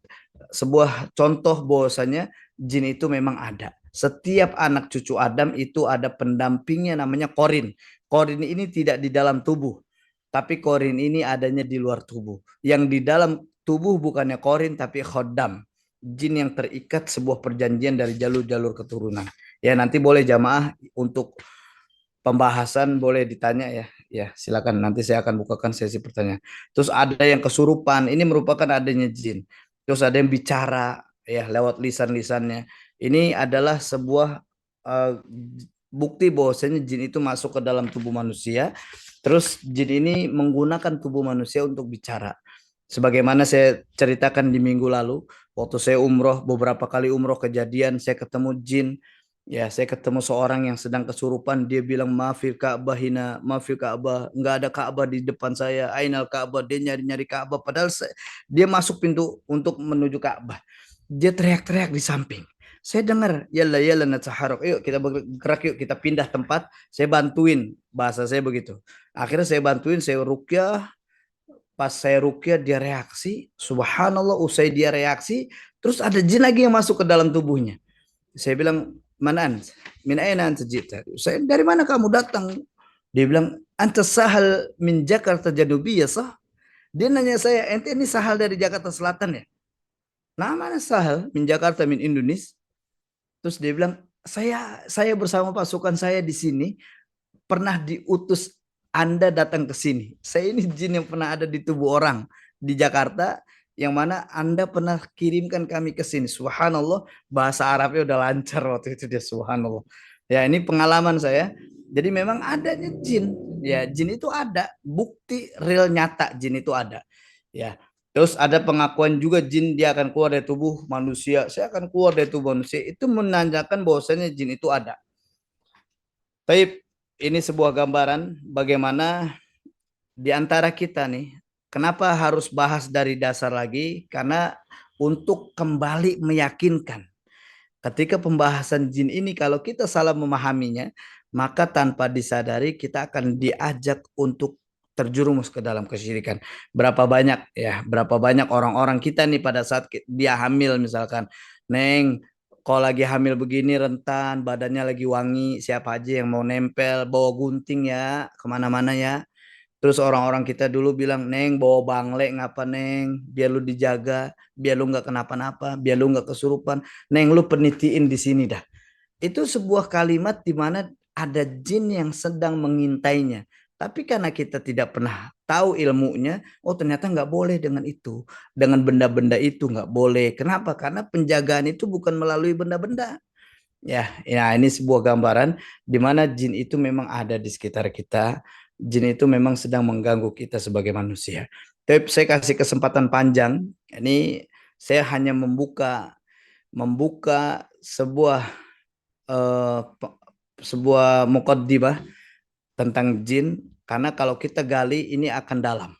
sebuah contoh bahwasanya jin itu memang ada. Setiap anak cucu Adam itu ada pendampingnya namanya korin. Korin ini tidak di dalam tubuh, tapi korin ini adanya di luar tubuh. Yang di dalam tubuh bukannya korin tapi khodam. Jin yang terikat sebuah perjanjian dari jalur-jalur keturunan. Ya nanti boleh jamaah untuk pembahasan boleh ditanya ya. Ya silakan nanti saya akan bukakan sesi pertanyaan. Terus ada yang kesurupan, ini merupakan adanya jin. Terus ada yang bicara ya lewat lisan-lisannya. Ini adalah sebuah uh, bukti bahwasanya jin itu masuk ke dalam tubuh manusia. Terus jin ini menggunakan tubuh manusia untuk bicara. Sebagaimana saya ceritakan di minggu lalu, waktu saya umroh, beberapa kali umroh kejadian, saya ketemu jin. Ya, saya ketemu seorang yang sedang kesurupan. Dia bilang, maafir Ka'bah hina, maafir Ka'bah. Nggak ada Ka'bah di depan saya. Ainal Ka'bah. Dia nyari-nyari Ka'bah. Padahal dia masuk pintu untuk menuju Ka'bah. Dia teriak-teriak di samping. Saya dengar, yalla yalla nataharok. Yuk kita bergerak, yuk kita pindah tempat. Saya bantuin, bahasa saya begitu. Akhirnya saya bantuin, saya rukyah. Pas saya rukyah dia reaksi. Subhanallah, usai dia reaksi. Terus ada jin lagi yang masuk ke dalam tubuhnya. Saya bilang, mana ant? Min aina anta jita? Saya, dari mana kamu datang? Dia bilang, anta sahal min Jakarta Janubiyah sah? Dia nanya saya, ente ini sahal dari Jakarta Selatan ya? Nah, mana sahal min Jakarta min Indonesia? Terus dia bilang, saya bersama pasukan saya di sini pernah diutus Anda datang ke sini. Saya ini jin yang pernah ada di tubuh orang di Jakarta, yang mana Anda pernah kirimkan kami ke sini. Subhanallah, bahasa Arabnya udah lancar waktu itu dia, subhanallah. Ya, ini pengalaman saya. Jadi memang adanya jin. Ya, jin itu ada, bukti real nyata jin itu ada. Ya. Terus ada pengakuan juga jin dia akan keluar dari tubuh manusia. Saya akan keluar dari tubuh manusia. Itu menandakan bahwasanya jin itu ada. Tapi ini sebuah gambaran bagaimana di antara kita nih, kenapa harus bahas dari dasar lagi? Karena untuk kembali meyakinkan. Ketika pembahasan jin ini kalau kita salah memahaminya, maka tanpa disadari kita akan diajak untuk terjerumus ke dalam kesyirikan. Berapa banyak ya, berapa banyak orang-orang kita nih pada saat dia hamil misalkan, Neng, kalau lagi hamil begini rentan, badannya lagi wangi, siapa aja yang mau nempel, bawa gunting ya, kemana-mana ya. Terus orang-orang kita dulu bilang, Neng bawa bangle ngapa Neng, biar lu dijaga, biar lu nggak kenapa-napa, biar lu nggak kesurupan. Neng lu penitiin di sini dah. Itu sebuah kalimat di mana ada jin yang sedang mengintainya. Tapi karena kita tidak pernah tahu ilmunya, oh ternyata nggak boleh dengan itu. Dengan benda-benda itu nggak boleh. Kenapa? Karena penjagaan itu bukan melalui benda-benda. Ya, ini sebuah gambaran di mana jin itu memang ada di sekitar kita. Jin itu memang sedang mengganggu kita sebagai manusia. Tapi saya kasih kesempatan panjang. Ini saya hanya membuka eh, sebuah mukaddimah tentang jin karena kalau kita gali ini akan dalam.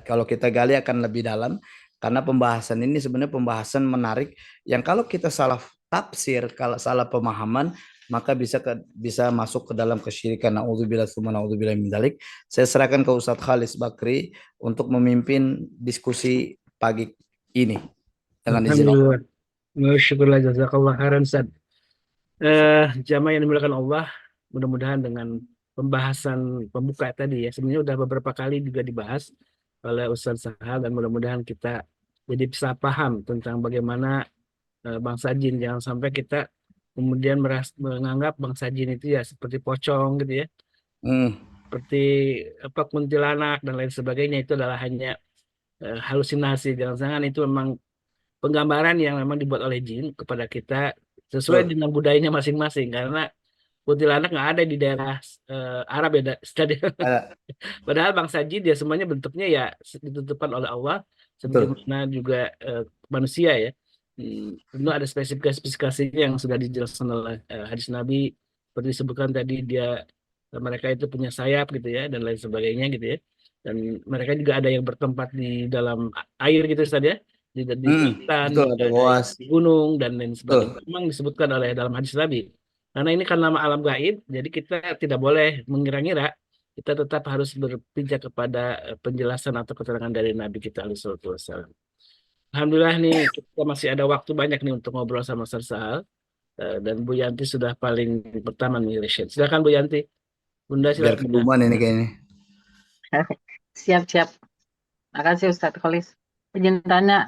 Kalau kita gali akan lebih dalam karena pembahasan ini sebenarnya pembahasan menarik yang kalau kita salah tafsir, kalau salah pemahaman maka bisa masuk ke dalam kesyirikan. Nauzubillah tsumma naudzubillah min dzalik. Saya serahkan ke Ustadz Khalis Bakri untuk memimpin diskusi pagi ini dengan izin Allah. Alhamdulillah. Syukurlah jazakallah khairan Ustaz. Jamaah yang dimuliakan Allah, mudah-mudahan dengan pembahasan pembuka tadi ya, sebenarnya udah beberapa kali juga dibahas oleh Ustaz Sahal dan mudah-mudahan kita jadi bisa paham tentang bagaimana bangsa jin. Jangan sampai kita kemudian menganggap bangsa jin itu ya seperti pocong gitu ya, Hmm, seperti apa kuntilanak dan lain sebagainya, itu adalah hanya halusinasi. Jangan-jangan itu memang penggambaran yang memang dibuat oleh jin kepada kita sesuai betul. dengan budayanya masing-masing, karena kuntilanak nggak ada di daerah Arab ya, Eh, padahal bangsa jin dia semuanya bentuknya ya ditentukan oleh Allah betul. sebagaimana juga manusia ya. Tentu ada spesifikasinya yang sudah dijelaskan oleh hadis Nabi, seperti disebutkan tadi, mereka itu punya sayap gitu ya dan lain sebagainya gitu ya. Dan mereka juga ada yang bertempat di dalam air gitu Ustaz ya, di lautan, Betul, juga ada ada yang goas. di gunung dan lain sebagainya. Betul. Memang disebutkan oleh dalam hadis Nabi. Karena ini kan nama alam gaib, jadi kita tidak boleh mengira-ngira. Kita tetap harus berpijak kepada penjelasan atau keterangan dari Nabi kita alaihi salatu wassalam. Alhamdulillah nih kita masih ada waktu banyak nih untuk ngobrol sama Ustaz Sahal. Dan Bu Yanti sudah paling pertama nih Rashid. Silakan Bu Yanti. Bunda Biar silakan. keduman ini kayaknya. Siap-siap. Makasih Ustadz Kholis. Izin tanya,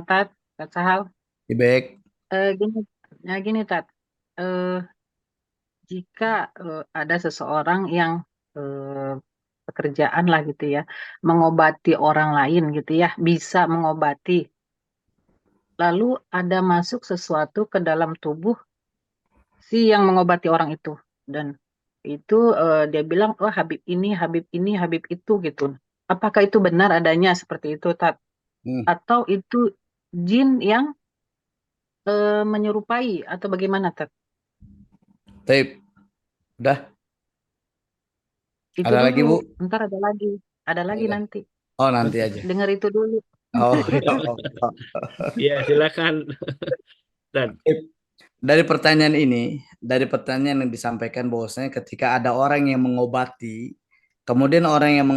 Tat, Tat Sahal. Baik. Gini, gini Tat. Eh, Jika ada seseorang yang eh, pekerjaan lah gitu ya, mengobati orang lain gitu ya, bisa mengobati. Lalu ada masuk sesuatu ke dalam tubuh si yang mengobati orang itu. Dan itu dia bilang, oh Habib ini, Habib ini, Habib itu gitu. Apakah itu benar adanya seperti itu, Tat? Hmm. Atau itu jin yang menyerupai atau bagaimana, Tat? Tape. Udah. Itu Ada dulu, lagi, Bu? ntar ada lagi Udah. nanti. Oh, nanti aja. Dengar itu dulu. Oh, ya. Ya, silakan. Dan Dari pertanyaan yang disampaikan bahwasanya ketika ada orang yang mengobati, kemudian orang yang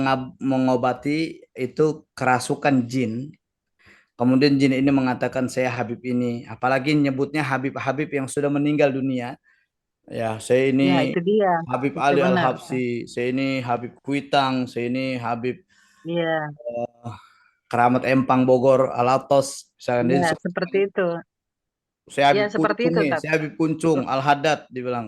mengobati itu kerasukan jin, kemudian jin ini mengatakan saya Habib ini, apalagi nyebutnya Habib-Habib yang sudah meninggal dunia, ya saya Ya, ini itu dia. Habib Itu Ali benar. Al-Habsi, saya ini Habib Kuitang, saya ini Habib Iya, Keramat Empang Bogor Alatos, misalnya dia iya, disebut, seperti itu. saya Ya, Habib seperti Kuncung itu, nih, Tat. saya Habib Kuncung Al-Haddad dibilang.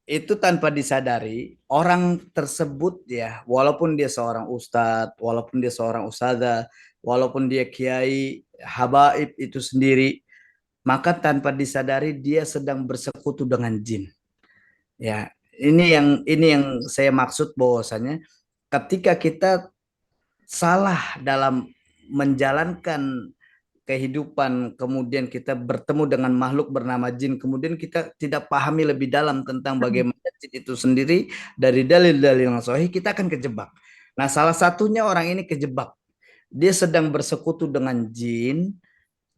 Itu tanpa disadari orang tersebut ya, walaupun dia seorang ustadz, walaupun dia seorang ustazah, walaupun dia kiai habaib itu sendiri, maka tanpa disadari dia sedang bersekutu dengan jin. Ya, ini yang saya maksud bahwasanya ketika kita salah dalam menjalankan kehidupan, kemudian kita bertemu dengan makhluk bernama jin, kemudian kita tidak pahami lebih dalam tentang bagaimana jin itu sendiri dari dalil-dalil yang sahih, kita akan kejebak. Nah, salah satunya orang ini kejebak. Dia sedang bersekutu dengan jin,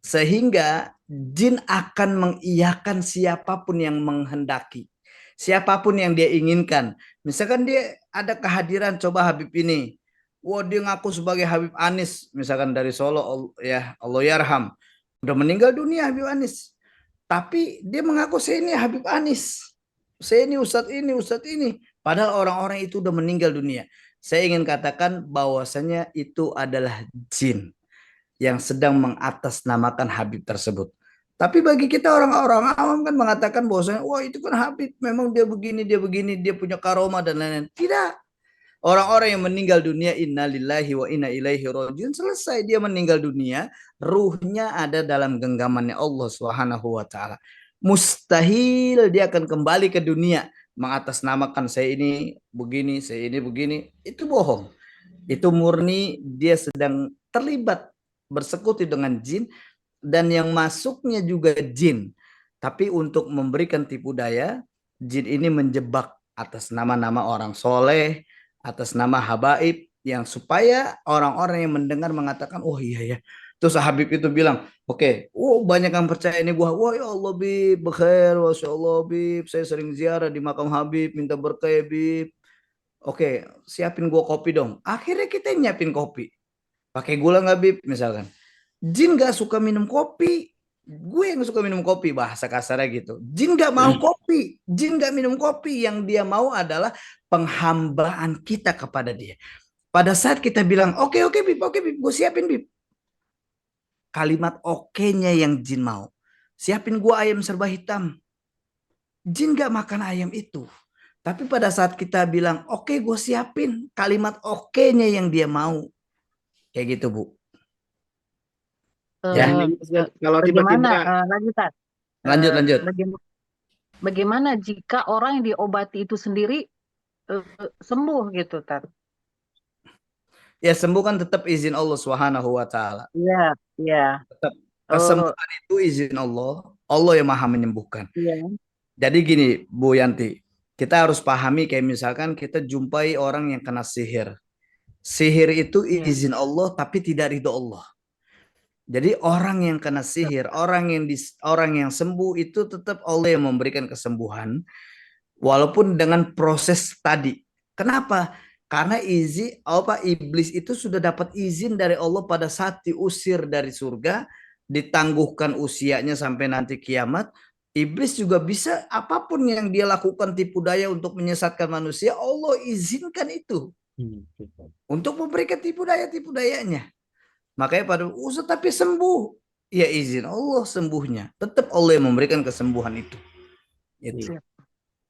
sehingga jin akan mengiyakan siapapun yang menghendaki. Siapapun yang dia inginkan. Misalkan dia ada kehadiran, coba Habib ini. Wah, dia ngaku sebagai Habib Anis, misalkan dari Solo, ya Allah yarham. Udah meninggal dunia Habib Anis. Tapi dia mengaku saya ini Habib Anis. Saya ini Ustadz ini, Ustadz ini. Padahal orang-orang itu udah meninggal dunia. Saya ingin katakan bahwasanya itu adalah jin yang sedang mengatasnamakan Habib tersebut. Tapi bagi kita orang-orang awam kan mengatakan bahwasanya wah itu kan Habib, memang dia begini, dia punya karomah dan lain-lain. Tidak. Orang-orang yang meninggal dunia innalillahi wa inna ilaihi rajiun, selesai dia meninggal dunia, ruhnya ada dalam genggamannya Allah Subhanahu wa taala. Mustahil dia akan kembali ke dunia mengatasnamakan saya ini begini, saya ini begini. Itu bohong. Itu murni dia sedang terlibat bersekutu dengan jin, dan yang masuknya juga jin. Tapi untuk memberikan tipu daya, jin ini menjebak atas nama-nama orang soleh, atas nama habaib, yang supaya orang-orang yang mendengar mengatakan, oh iya ya. Terus Habib itu bilang, oke, oh banyak yang percaya ini gua. Wah ya Allah Bib, bekhair, Masya Allah Bib, saya sering ziarah di makam Habib, minta berkah ya Bib. Oke, siapin gua kopi dong. Akhirnya kita nyiapin kopi. Pakai gula nggak Bib, misalkan. Jin gak suka minum kopi. Gue yang suka minum kopi, bahasa kasarnya gitu. Jin gak mau kopi. Jin gak minum kopi. Yang dia mau adalah penghambaan kita kepada dia. Pada saat kita bilang, oke Bib, gue siapin Bib. Kalimat oke-nya yang jin mau. Siapin gue ayam serba hitam. Jin gak makan ayam itu. Tapi pada saat kita bilang, oke gue siapin. Kalimat oke-nya yang dia mau. Kayak gitu, Bu. ya, Ya, Eh, kalau Bagaimana tiba-tiba lagi, Tat? lanjut, Eh, lanjut. Bagaimana jika orang yang diobati itu sendiri sembuh gitu, Tat? Ya, sembuh kan tetap izin Allah Subhanahu wa taala. Iya, iya. Tetap Oh, kesembuhan itu izin Allah. Allah yang Maha menyembuhkan. iya. Jadi gini, Bu Yanti. kita harus pahami kayak misalkan kita jumpai orang yang kena sihir. Sihir itu Ya. izin Allah tapi tidak ridho Allah. Jadi orang yang kena sihir, orang yang sembuh itu tetap Allah yang memberikan kesembuhan walaupun dengan proses tadi. Kenapa? Karena iblis itu sudah dapat izin dari Allah pada saat diusir dari surga, ditangguhkan usianya sampai nanti kiamat. Iblis juga bisa apapun yang dia lakukan tipu daya untuk menyesatkan manusia, Allah izinkan itu untuk memberikan tipu dayanya. Makanya pada Ustaz tapi sembuh. Ya izin Allah sembuhnya. Tetap Allah yang memberikan kesembuhan itu. Itu. Iya.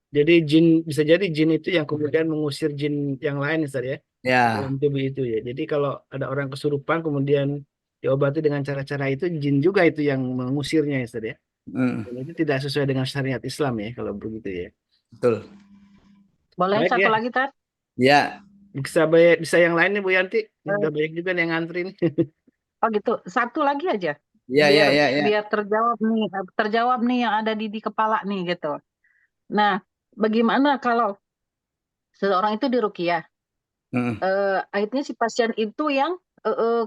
Jadi bisa jadi jin itu yang kemudian mengusir jin yang lain, Ustaz ya, Ya. dalam tubuh itu ya. Jadi kalau ada orang kesurupan kemudian diobati dengan cara-cara itu, jin juga itu yang mengusirnya, Ustaz ya. Mm, Dan itu tidak sesuai dengan syariat Islam ya kalau begitu ya. betul. Boleh Baik satu ya, lagi, Tat? Ya. bisa yang lain nih Bu Yanti. Eh, Udah banyak juga yang ngantri nih. Oh gitu, satu lagi aja, Ya, biar ya, ya, ya. biar terjawab nih yang ada di kepala nih gitu. Nah, bagaimana kalau seseorang itu diruqyah, Mm. akhirnya si pasien itu yang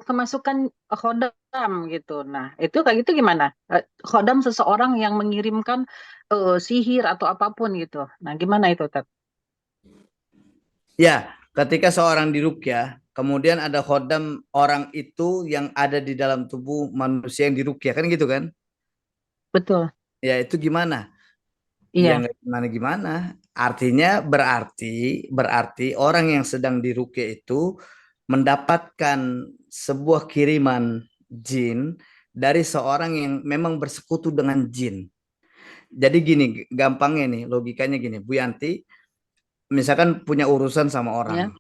kemasukan khodam gitu. Nah, itu kayak gitu gimana? Khodam seseorang yang mengirimkan sihir atau apapun gitu. Nah, gimana itu, Tat? Ya, ketika seorang diruqyah, kemudian ada khodam orang itu yang ada di dalam tubuh manusia yang diruqyah, kan gitu kan? Betul, Ya, itu gimana? Ya iya, nggak gimana-gimana. Artinya berarti orang yang sedang diruqyah itu mendapatkan sebuah kiriman jin dari seorang yang memang bersekutu dengan jin. Jadi gini, gampangnya nih, logikanya gini, Bu Yanti, misalkan punya urusan sama ya,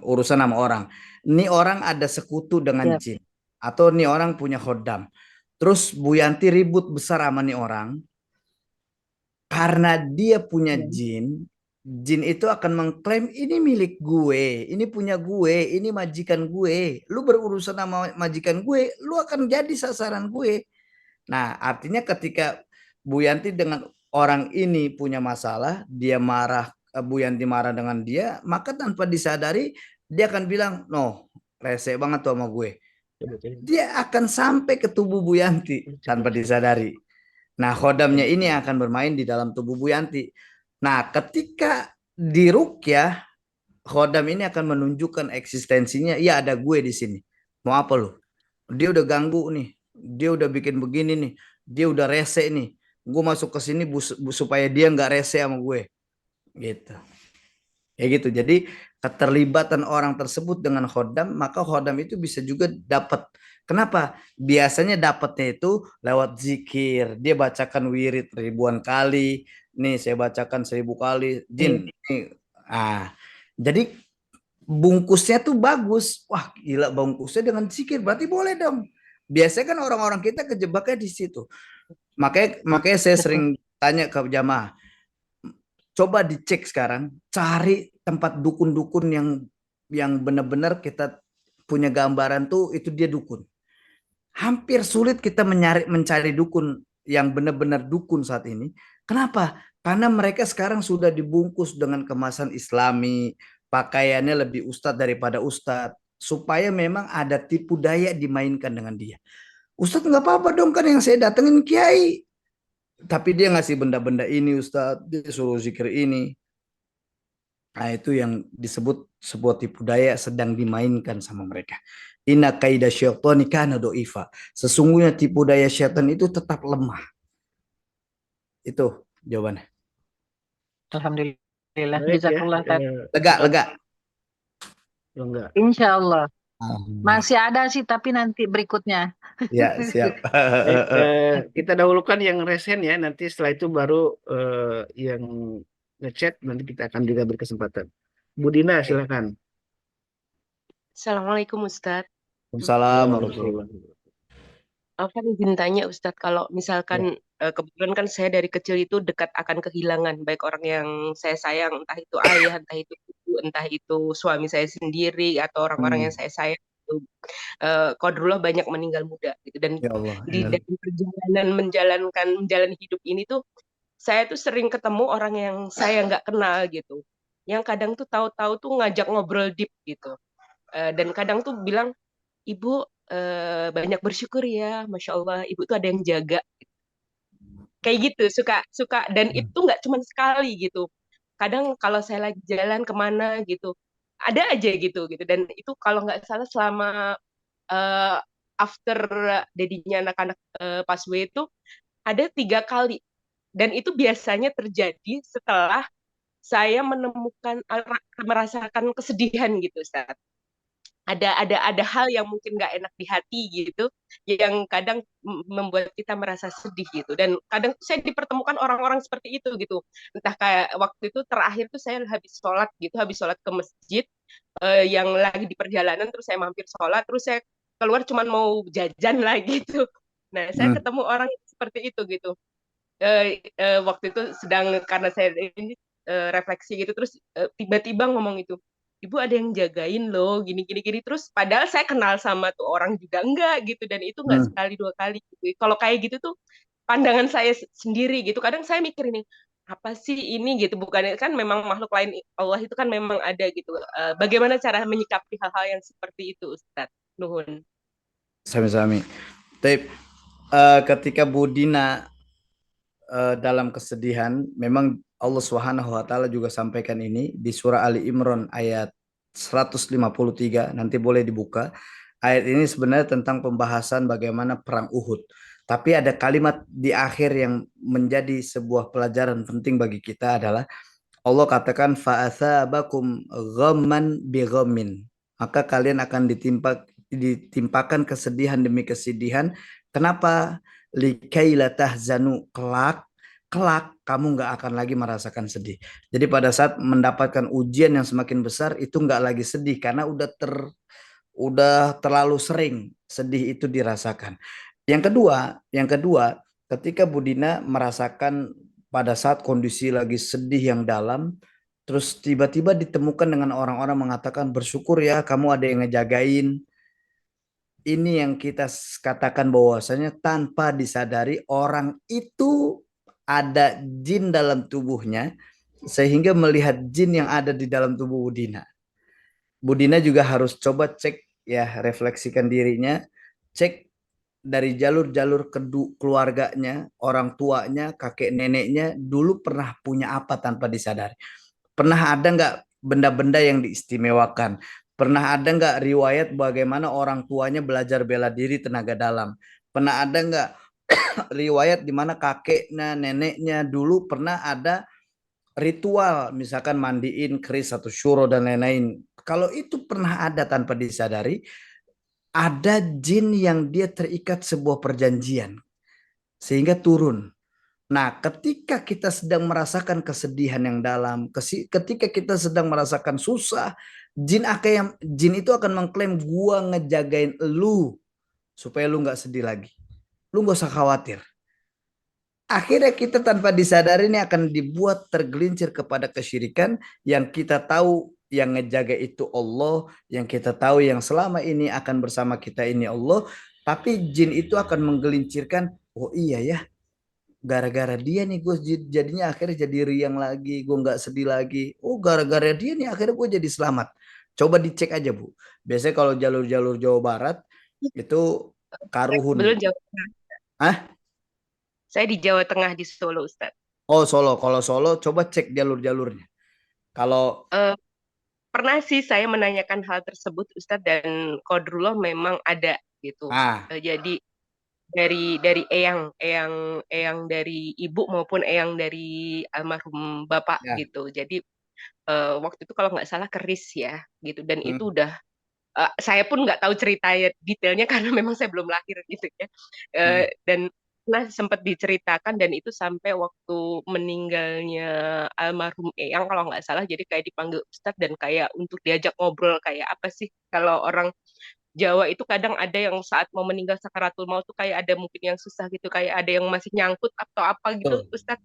urusan sama orang. Ini orang ada sekutu dengan ya, jin, atau ini orang punya khodam. Terus Bu Yanti ribut besar sama nih orang, karena dia punya ya, jin, jin itu akan mengklaim ini milik gue, ini punya gue, ini majikan gue. Lu berurusan sama majikan gue, lu akan jadi sasaran gue. Nah, artinya ketika Bu Yanti dengan orang ini punya masalah, dia marah, Bu Yanti marah dengan dia, maka tanpa disadari dia akan bilang, "No, rese banget tuh sama gue." Coba cari. Dia akan sampai ke tubuh Bu Yanti tanpa disadari. Nah, khodamnya ini akan bermain di dalam tubuh Bu Yanti. Nah, ketika diruqyah, khodam ini akan menunjukkan eksistensinya, ya ada gue di sini. Mau apa lu? Dia udah ganggu nih, dia udah bikin begini nih, dia udah rese nih. Gue masuk ke sini supaya dia nggak rese sama gue, gitu. Ya gitu. Jadi keterlibatan orang tersebut dengan khodam, maka khodam itu bisa juga dapat. Kenapa? Biasanya dapatnya itu lewat zikir. Dia bacakan wirid ribuan kali. Nih saya bacakan 1000 kali. iya. Jin. Nih. Ah, jadi bungkusnya tuh bagus. Wah, gila bungkusnya dengan zikir. Berarti boleh dong. Biasanya kan orang-orang kita kejebaknya di situ. Makanya saya Betul. sering tanya ke jamaah, coba dicek sekarang, cari tempat dukun-dukun yang benar-benar kita punya gambaran tuh itu dia dukun. Hampir sulit kita mencari dukun yang benar-benar dukun saat ini. Kenapa? Karena mereka sekarang sudah dibungkus dengan kemasan Islami, pakaiannya lebih ustadz daripada ustadz, supaya memang ada tipu daya dimainkan dengan dia. Ustadz nggak apa-apa dong kan yang saya datengin kiai, tapi dia ngasih benda-benda ini Ustadz, dia suruh zikir ini. Nah, itu yang disebut sebuah tipu daya sedang dimainkan sama mereka. Inna kaida syaitani kana do'ifa. Sesungguhnya tipu daya syaitan itu tetap lemah. Itu jawabannya. Alhamdulillah, Baik ya, jazakallah, Tat. Lega, lega. enggak. Insya Allah. Alhamdulillah. Masih ada sih, tapi nanti berikutnya. Ya, siap. Baik, kita dahulukan yang resen ya, nanti setelah itu baru yang ngechat, nanti kita akan juga berkesempatan. Bu Dina, silakan. Assalamualaikum Ustadz. Waalaikumsalam warahmatullahi Waalaikumsalam. Alvan izin tanya Ustadz, kalau misalkan kebetulan kan saya dari kecil itu dekat akan kehilangan, baik orang yang saya sayang, entah itu ayah, entah itu ibu, entah itu suami saya sendiri, atau orang-orang yang saya sayang. Qadarullah banyak meninggal muda gitu. Dan Ya Allah. di dalam perjalanan menjalani hidup ini tuh saya tuh sering ketemu orang yang saya nggak kenal gitu, yang kadang tuh tahu-tahu tuh ngajak ngobrol deep gitu. Dan kadang tuh bilang, Ibu banyak bersyukur ya, Masya Allah, Ibu tuh ada yang jaga. Kayak gitu, suka suka dan itu nggak cuma sekali gitu. Kadang kalau saya lagi jalan kemana gitu, ada aja gitu. Dan itu kalau nggak salah selama eh, after dedinya anak-anak Paswe itu ada 3 kali. Dan itu biasanya terjadi setelah saya menemukan merasakan kesedihan gitu, Ustaz. Ada hal yang mungkin nggak enak di hati gitu, yang kadang membuat kita merasa sedih gitu. Dan kadang saya dipertemukan orang-orang seperti itu gitu. Entah kayak waktu itu terakhir tuh saya habis sholat ke masjid, yang lagi di perjalanan, terus saya mampir sholat, terus saya keluar cuman mau jajan lah gitu. Nah, saya Hmm. ketemu orang seperti itu gitu. Waktu itu sedang karena saya ini refleksi gitu, terus tiba-tiba ngomong itu, Ibu ada yang jagain loh, gini gini gini. Terus padahal saya kenal sama tuh orang juga enggak gitu, dan itu enggak Hmm. sekali 2 kali gitu. Kalau kayak gitu tuh pandangan saya sendiri gitu. Kadang saya mikir ini apa sih ini gitu, bukannya kan memang makhluk lain Allah itu kan memang ada gitu. Bagaimana cara menyikapi hal-hal yang seperti itu, Ustaz Nuhun? Sami-sami. Tapi ketika Budina dalam kesedihan, memang Allah Subhanahu wa taala juga sampaikan ini di surah Ali Imran ayat 153. Nanti boleh dibuka. Ayat ini sebenarnya tentang pembahasan bagaimana perang Uhud. Tapi ada kalimat di akhir yang menjadi sebuah pelajaran penting bagi kita adalah Allah katakan fa'atsabakum ghamman bi ghammin. Maka kalian akan ditimpakan kesedihan demi kesedihan. Kenapa? Likaila tahzanu, kelak kamu nggak akan lagi merasakan sedih. Jadi pada saat mendapatkan ujian yang semakin besar itu nggak lagi sedih karena udah terlalu sering sedih itu dirasakan. Yang kedua, ketika Budina merasakan pada saat kondisi lagi sedih yang dalam, terus tiba-tiba ditemukan dengan orang-orang mengatakan bersyukur ya kamu ada yang ngejagain. Ini yang kita katakan bahwasanya tanpa disadari orang itu ada jin dalam tubuhnya sehingga melihat jin yang ada di dalam tubuh Budina. Budina juga harus coba cek ya, refleksikan dirinya, cek dari jalur-jalur keluarganya, orang tuanya, kakek neneknya dulu pernah punya apa tanpa disadari. Pernah ada nggak benda-benda yang diistimewakan? Pernah ada nggak riwayat bagaimana orang tuanya belajar bela diri tenaga dalam? Pernah ada nggak riwayat di mana kakeknya, neneknya dulu pernah ada ritual, misalkan mandiin keris atau syuro dan lain-lain. Kalau itu pernah ada tanpa disadari, ada jin yang dia terikat sebuah perjanjian sehingga turun. Nah, ketika kita sedang merasakan kesedihan yang dalam, ketika kita sedang merasakan susah, jin itu akan mengklaim gua ngejagain lu supaya lu nggak sedih lagi. Lu nggak usah khawatir. Akhirnya kita tanpa disadari ini akan dibuat tergelincir kepada kesyirikan yang kita tahu yang ngejaga itu Allah, yang kita tahu yang selama ini akan bersama kita ini Allah, tapi jin itu akan menggelincirkan, oh iya ya, gara-gara dia nih gue jadinya akhirnya jadi riang lagi, gue nggak sedih lagi. Oh gara-gara dia nih akhirnya gue jadi selamat. Coba dicek aja Bu. Biasanya kalau jalur-jalur Jawa Barat itu Karuhun. Kebetulan Jawa Tengah. Ah, Saya di Jawa Tengah di Solo, Ustaz. oh Solo. Kalau Solo coba cek jalur-jalurnya. Kalau Eh, Pernah sih saya menanyakan hal tersebut, Ustadz, dan Kodrullah memang ada gitu. ah, Jadi dari eyang dari ibu maupun eyang dari almarhum bapak ya, gitu. Jadi waktu itu kalau nggak salah keris ya gitu. Dan itu hmm, udah saya pun nggak tahu ceritanya detailnya karena memang saya belum lahir gitu ya. hmm, Dan nah sempat diceritakan, dan itu sampai waktu meninggalnya almarhum Eyang kalau nggak salah, jadi kayak dipanggil Ustadz dan kayak untuk diajak ngobrol kayak apa sih kalau orang Jawa itu kadang ada yang saat mau meninggal sakaratul maut tuh kayak ada mungkin yang susah gitu, kayak ada yang masih nyangkut atau apa gitu betul. Ustadz.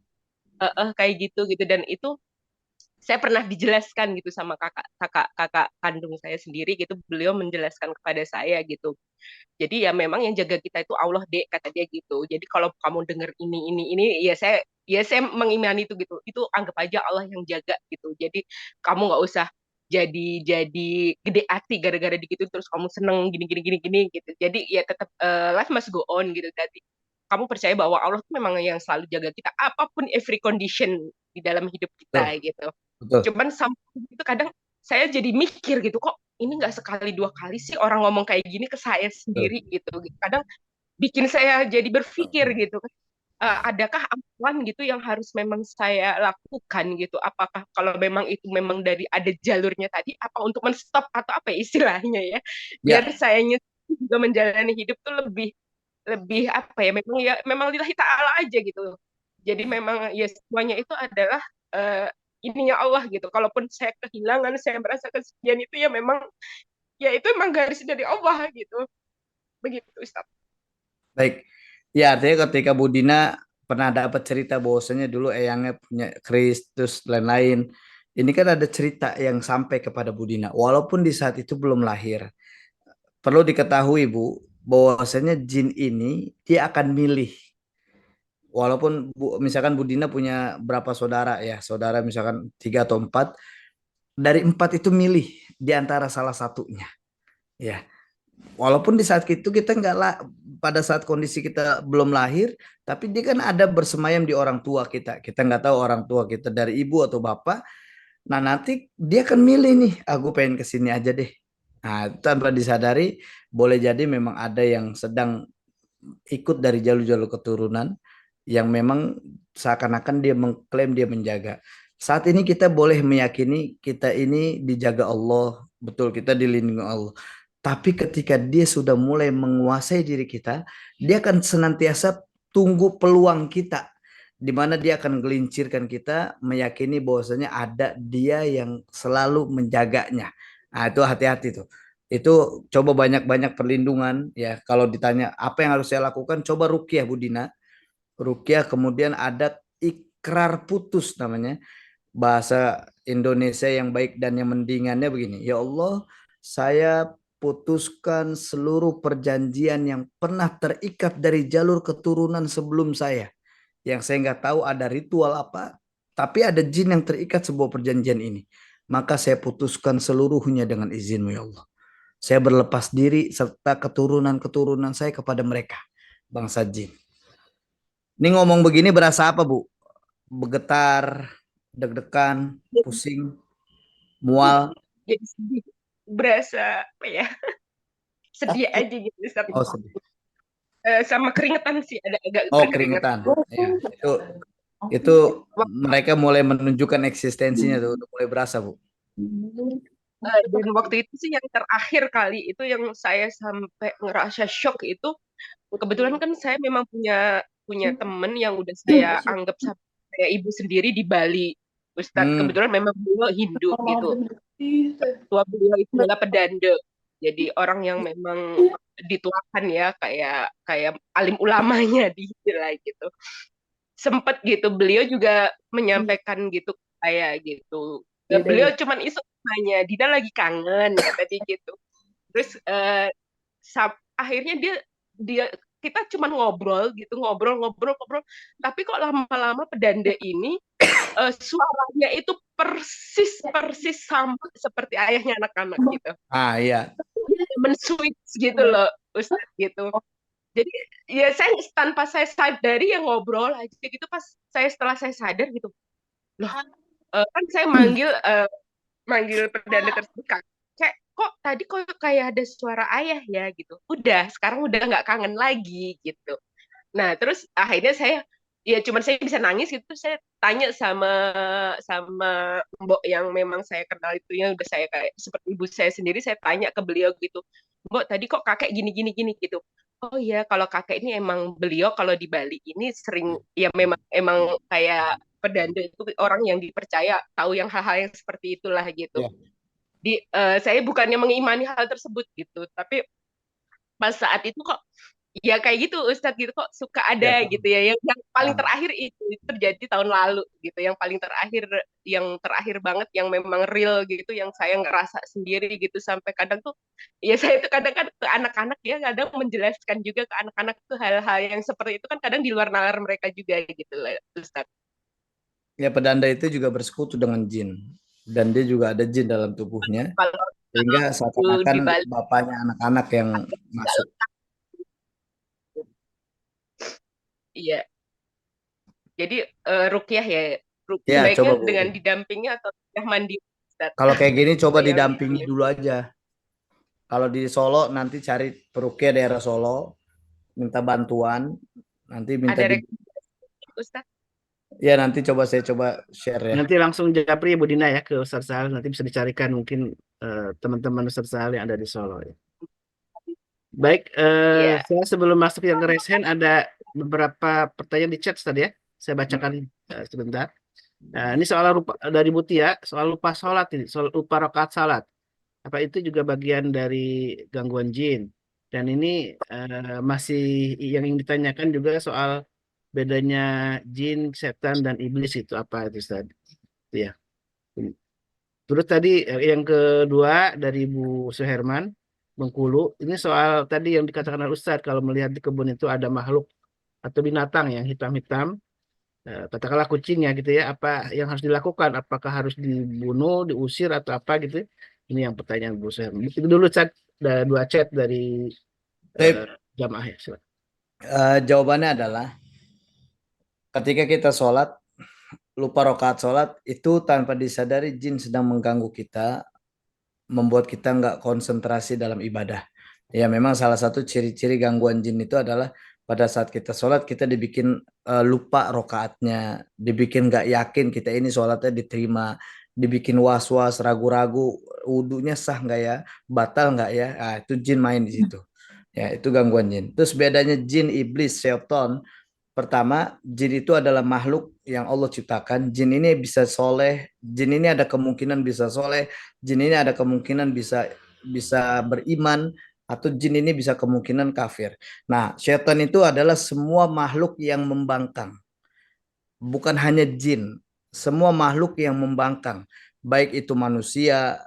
Kayak gitu dan itu saya pernah dijelaskan gitu sama kakak kakak kakak kandung saya sendiri gitu, beliau menjelaskan kepada saya gitu. Jadi ya memang yang jaga kita itu Allah dek, kata dia gitu. Jadi kalau kamu dengar ini ya saya ya saya mengimani itu gitu. Itu anggap aja Allah yang jaga gitu. Jadi kamu nggak usah jadi gede hati gara-gara digitu terus kamu seneng gini gitu. Jadi ya tetap life must go on gitu. Jadi kamu percaya bahwa Allah tuh memang yang selalu jaga kita apapun every condition di dalam hidup Betul, kita gitu. betul. Cuman sampai itu kadang saya jadi mikir gitu, kok ini nggak sekali dua kali sih orang ngomong kayak gini ke saya Betul. sendiri gitu. Kadang bikin saya jadi berpikir gitu kan, adakah amalan gitu yang harus memang saya lakukan gitu? Apakah kalau memang itu memang dari ada jalurnya tadi, apa untuk menstop atau apa ya istilahnya ya? Biar Ya, saya juga menjalani hidup tuh lebih lebih apa ya? Memang lillahi ta'ala aja gitu. Jadi memang ya semuanya itu adalah eh, ininya Allah gitu. Kalaupun saya kehilangan, saya merasa kesepian itu ya itu emang garis dari Allah gitu. Begitu Ustaz. baik. Ya, artinya ketika Budina pernah dapat cerita bahwasanya dulu eyangnya punya keris terus lain-lain. Ini kan ada cerita yang sampai kepada Budina, walaupun di saat itu belum lahir. Perlu diketahui, Bu, bahwasanya jin ini dia akan milih. Walaupun misalkan Budina punya berapa saudara ya, saudara misalkan 3 atau 4, dari 4 itu milih di antara salah satunya. Ya, walaupun di saat itu kita nggak lah, pada saat kondisi kita belum lahir, tapi dia kan ada bersemayam di orang tua kita. Kita nggak tahu orang tua kita dari ibu atau bapak. Nah nanti dia akan milih nih, aku pengen kesini aja deh. Nah tanpa disadari, boleh jadi memang ada yang sedang ikut dari jalur-jalur keturunan yang memang seakan-akan dia mengklaim dia menjaga. Saat ini kita boleh meyakini kita ini dijaga Allah, betul kita dilindungi Allah. Tapi ketika dia sudah mulai menguasai diri kita, dia akan senantiasa tunggu peluang kita, di mana dia akan gelincirkan kita meyakini bahwasanya ada dia yang selalu menjaganya. Nah, itu hati-hati tuh. Itu coba banyak-banyak perlindungan ya. Kalau ditanya apa yang harus saya lakukan, coba ruqyah Budina. Ruqyah kemudian ada ikrar putus namanya. Bahasa Indonesia yang baik dan yang mendingannya begini. Ya Allah, saya putuskan seluruh perjanjian yang pernah terikat dari jalur keturunan sebelum saya. Yang saya nggak tahu ada ritual apa, tapi ada jin yang terikat sebuah perjanjian ini. Maka saya putuskan seluruhnya dengan izinmu ya Allah. Saya berlepas diri serta keturunan-keturunan saya kepada mereka, bangsa jin. Ini ngomong begini berasa apa, Bu? Bergetar, deg-degan, pusing, mual. Jadi sedih, berasa apa ya, sedih aja gitu Ustaz. Oh, sedih. Sama keringetan sih, ada agak Oh, keringetan. keringetan. Ya, itu mereka mulai menunjukkan eksistensinya tuh, udah mulai berasa, Bu. Dan waktu itu sih yang terakhir kali itu yang saya sampai ngerasa shock itu, kebetulan kan saya memang punya punya temen yang udah saya anggap kayak ibu sendiri di Bali, Ustadz. Hmm. Kebetulan memang beliau Hindu gitu. Tua beliau itu adalah pedanda. Jadi orang yang memang dituakan ya, kayak kayak alim ulamanya di lah gitu. Sempet gitu beliau juga menyampaikan gitu ke saya gitu. Beliau cuman iseng nanya, Dina lagi kangen kata dia gitu. Terus akhirnya dia dia kita cuman ngobrol gitu, ngobrol, tapi kok lama-lama pedanda ini suaranya itu persis persis sama seperti ayahnya anak-anak gitu. Ah, iya. Men-switch gitu loh Ustadz gitu. Jadi ya saya tanpa saya sadari ya ngobrol aja gitu, pas setelah saya sadar gitu. Loh, kan saya manggil pedanda tersebut kan. Kayak kok tadi kok kayak ada suara ayah ya gitu. Udah, sekarang udah nggak kangen lagi gitu. Nah, terus akhirnya ya cuman saya bisa nangis gitu. Saya tanya sama Mbok yang memang saya kenal itu, yang udah saya kayak seperti ibu saya sendiri, saya tanya ke beliau gitu. Mbok, tadi kok kakek gini gitu. Oh iya, kalau kakek ini emang beliau kalau di Bali ini sering ya memang kayak pedanda itu orang yang dipercaya tahu yang hal-hal yang seperti itulah gitu. Ya. Saya bukannya mengimani hal tersebut gitu, tapi pas saat itu kok ya kayak gitu Ustadz gitu kok suka Ya, ada gitu ya yang paling paham. terakhir itu terjadi tahun lalu gitu yang terakhir banget yang memang real gitu yang saya ngerasa sendiri gitu sampai kadang tuh ya saya itu kadang kan ke anak-anak ya kadang menjelaskan juga ke anak-anak tuh hal-hal yang seperti itu kan kadang di luar nalar mereka juga gitu lah Ustadz. Ya, pedanda itu juga bersekutu dengan jin. Dan dia juga ada jin dalam tubuhnya. Kalau Sehingga itu seakan-akan dibalik bapaknya anak-anak yang masuk. iya jadi rukyah ya Ya, baiknya coba Bu. dengan didampingi atau rukyah mandiri Ustadz. Kalau kayak gini coba Saya yang didampingi bingung. dulu aja. Kalau di Solo nanti cari perukia daerah Solo, minta bantuan, nanti minta Ada di rekomendasi Ustadz? ya nanti saya coba share ya. Nanti langsung japri ya Bu Dina ya ke Ustadz Sahal. Nanti bisa dicarikan mungkin teman-teman Ustadz Sahal yang ada di Solo ya. Baik, Iya, saya sebelum masuk yang ke raise hand ada beberapa pertanyaan di chat tadi ya. Saya bacakan sebentar. Ini soal rupa, dari Mutia, soal lupa sholat ini, soal lupa rakaat salat. Apa itu juga bagian dari gangguan jin? Dan ini masih yang ingin ditanyakan juga soal bedanya jin, setan, dan iblis itu apa itu Ustaz? Itu ya. Terus tadi yang kedua dari Bu Suherman, Bengkulu, ini soal tadi yang dikatakan oleh Ustadz kalau melihat di kebun itu ada makhluk atau binatang yang hitam-hitam, katakanlah kucing ya gitu ya, apa yang harus dilakukan? Apakah harus dibunuh, diusir atau apa gitu? Ini yang pertanyaan Bu Suherman. Itu dulu chat, ada dua chat dari eh, Tapi jamaah ya. Silakan. jawabannya adalah ketika kita sholat, lupa rakaat sholat, itu tanpa disadari jin sedang mengganggu kita, membuat kita nggak konsentrasi dalam ibadah. Ya memang salah satu ciri-ciri gangguan jin itu adalah pada saat kita sholat kita dibikin lupa rokaatnya, dibikin nggak yakin kita ini sholatnya diterima, dibikin was-was, ragu-ragu, wudhunya sah nggak ya, batal nggak ya, itu jin main di situ. Ya itu gangguan jin. Terus bedanya jin, iblis, syaitan. Pertama, jin itu adalah makhluk yang Allah ciptakan. Jin ini bisa soleh, jin ini ada kemungkinan bisa soleh, jin ini ada kemungkinan bisa bisa beriman, atau jin ini bisa kemungkinan kafir. Nah, syaitan itu adalah semua makhluk yang membangkang, bukan hanya jin, semua makhluk yang membangkang, baik itu manusia.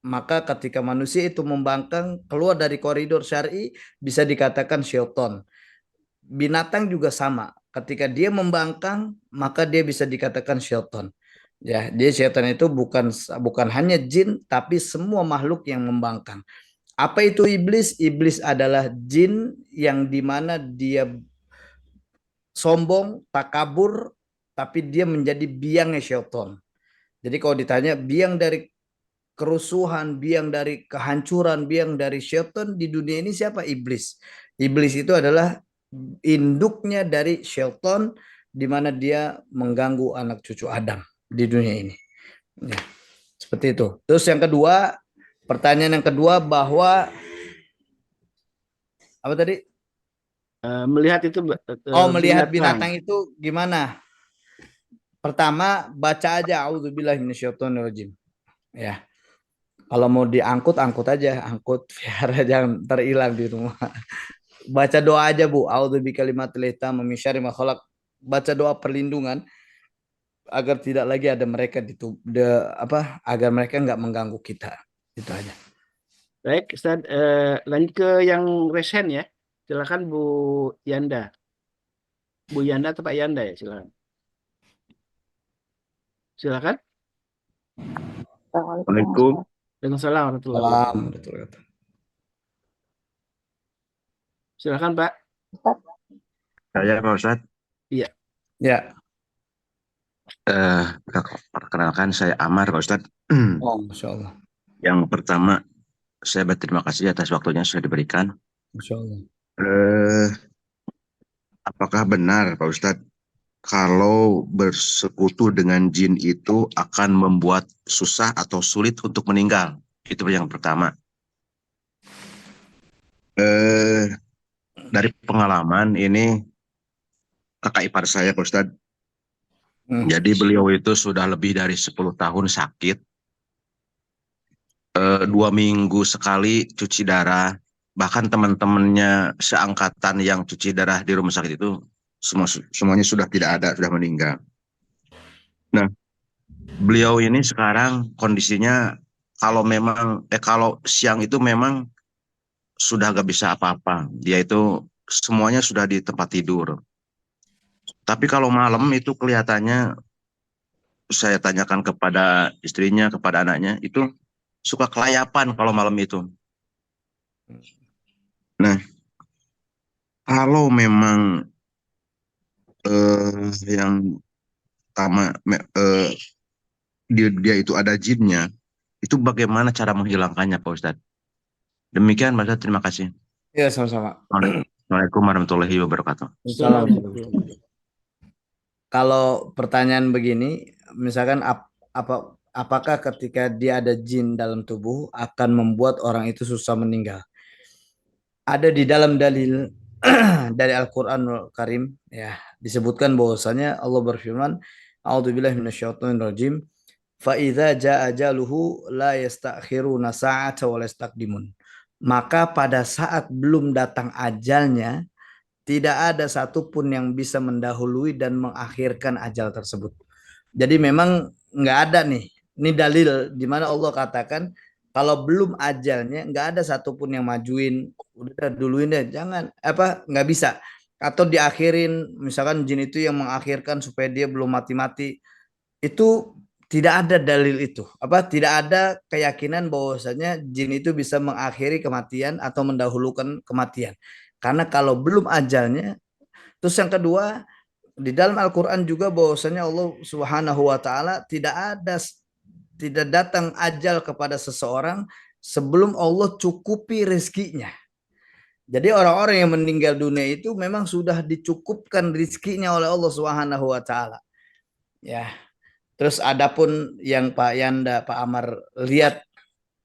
Maka ketika manusia itu membangkang keluar dari koridor syar'i, bisa dikatakan syaitan. Binatang juga sama. Ketika dia membangkang, maka dia bisa dikatakan syaitan. Ya, dia syaitan itu bukan hanya jin, tapi semua makhluk yang membangkang. Apa itu iblis? Iblis adalah jin yang dimana dia sombong, takabur, tapi dia menjadi biangnya syaitan. Jadi kalau ditanya biang dari kerusuhan, biang dari kehancuran, biang dari syaitan di dunia ini siapa? Iblis. Iblis itu adalah induknya dari syaitan, di mana dia mengganggu anak cucu Adam di dunia ini. Ya, seperti itu. Terus yang kedua, pertanyaan yang kedua bahwa apa tadi? Melihat itu Melihat binatang. binatang itu gimana? Pertama, baca aja auzubillahi minasyaitonirrajim. Ya. Kalau mau diangkut, angkut aja, angkut biar jangan terhilang di rumah. Baca doa aja Bu, a'udzubikalimatil hitam min syarri ma khalaq. Baca doa perlindungan agar tidak lagi ada mereka agar mereka nggak mengganggu kita. Itu aja. Baik, Ustaz, lanjut ke yang raise hand ya. Silakan Bu Yanda. Bu Yanda atau Pak Yanda ya, silakan. Silakan. Assalamualaikum. Waalaikumsalam warahmatullahi Salam. wabarakatuh. Silakan Pak. Saya Pak Ustadz. Iya. Ya. Perkenalkan saya Amar Pak Ustadz. Oh, Masya Allah. Yang pertama, saya berterima kasih atas waktunya sudah diberikan. Masya Allah. Apakah benar Pak Ustadz, kalau bersekutu dengan jin itu akan membuat susah atau sulit untuk meninggal? Itu yang pertama. Dari pengalaman ini, kakak ipar saya Pak Ustadz, jadi beliau itu sudah lebih dari 10 tahun sakit. 2 minggu sekali cuci darah, bahkan teman-temannya seangkatan yang cuci darah di rumah sakit itu semuanya sudah tidak ada, sudah meninggal. Nah, beliau ini sekarang kondisinya kalau siang itu memang sudah gak bisa apa-apa. Dia itu semuanya sudah di tempat tidur. Tapi kalau malam itu kelihatannya, saya tanyakan kepada istrinya, kepada anaknya, itu suka kelayapan kalau malam itu. Nah, kalau memang yang pertama dia itu ada jinnya, itu bagaimana cara menghilangkannya, Pak Ustadz? Demikian, Pak Ustadz, terima kasih. Ya, sama-sama. Assalamualaikum warahmatullahi wabarakatuh. Assalamualaikum. Kalau pertanyaan begini, misalkan apakah ketika dia ada jin dalam tubuh akan membuat orang itu susah meninggal? Ada di dalam dalil dari Al-Qur'anul Karim, ya, disebutkan bahwasanya Allah berfirman, A'udzubillahi minasyaitonirrajim, fa idza jaa ajaluhu la yastakhiruna sa'ata wa la yastaqdimun. Maka pada saat belum datang ajalnya, tidak ada satupun yang bisa mendahului dan mengakhirkan ajal tersebut. Jadi memang nggak ada nih. Ini dalil di mana Allah katakan kalau belum ajalnya nggak ada satupun yang majuin, udah duluin deh, jangan nggak bisa. Atau diakhirin, misalkan jin itu yang mengakhirkan supaya dia belum mati-mati, itu tidak ada dalil itu. Tidak ada keyakinan bahwasanya jin itu bisa mengakhiri kematian atau mendahulukan kematian. Karena kalau belum ajalnya. Terus yang kedua, di dalam Al-Quran juga bahwasanya Allah Subhanahu wa Ta'ala tidak datang ajal kepada seseorang sebelum Allah cukupi rezekinya. Jadi orang-orang yang meninggal dunia itu memang sudah dicukupkan rezekinya oleh Allah Subhanahu wa Ta'ala. Ya. Terus adapun yang Pak Yanda, Pak Amar lihat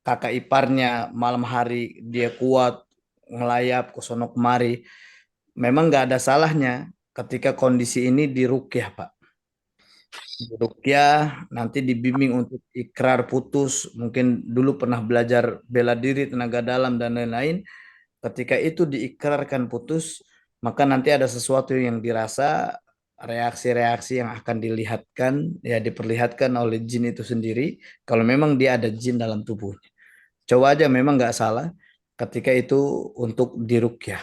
kakak iparnya malam hari dia kuat ngelayap ke sono kemari, memang nggak ada salahnya ketika kondisi ini diruqyah, Pak. Diruqyah, nanti dibimbing untuk ikrar putus, mungkin dulu pernah belajar bela diri, tenaga dalam dan lain-lain. Ketika itu diikrarkan putus, maka nanti ada sesuatu yang dirasa, reaksi-reaksi yang akan diperlihatkan oleh jin itu sendiri, kalau memang dia ada jin dalam tubuhnya. Coba aja, memang nggak salah ketika itu untuk diruqyah.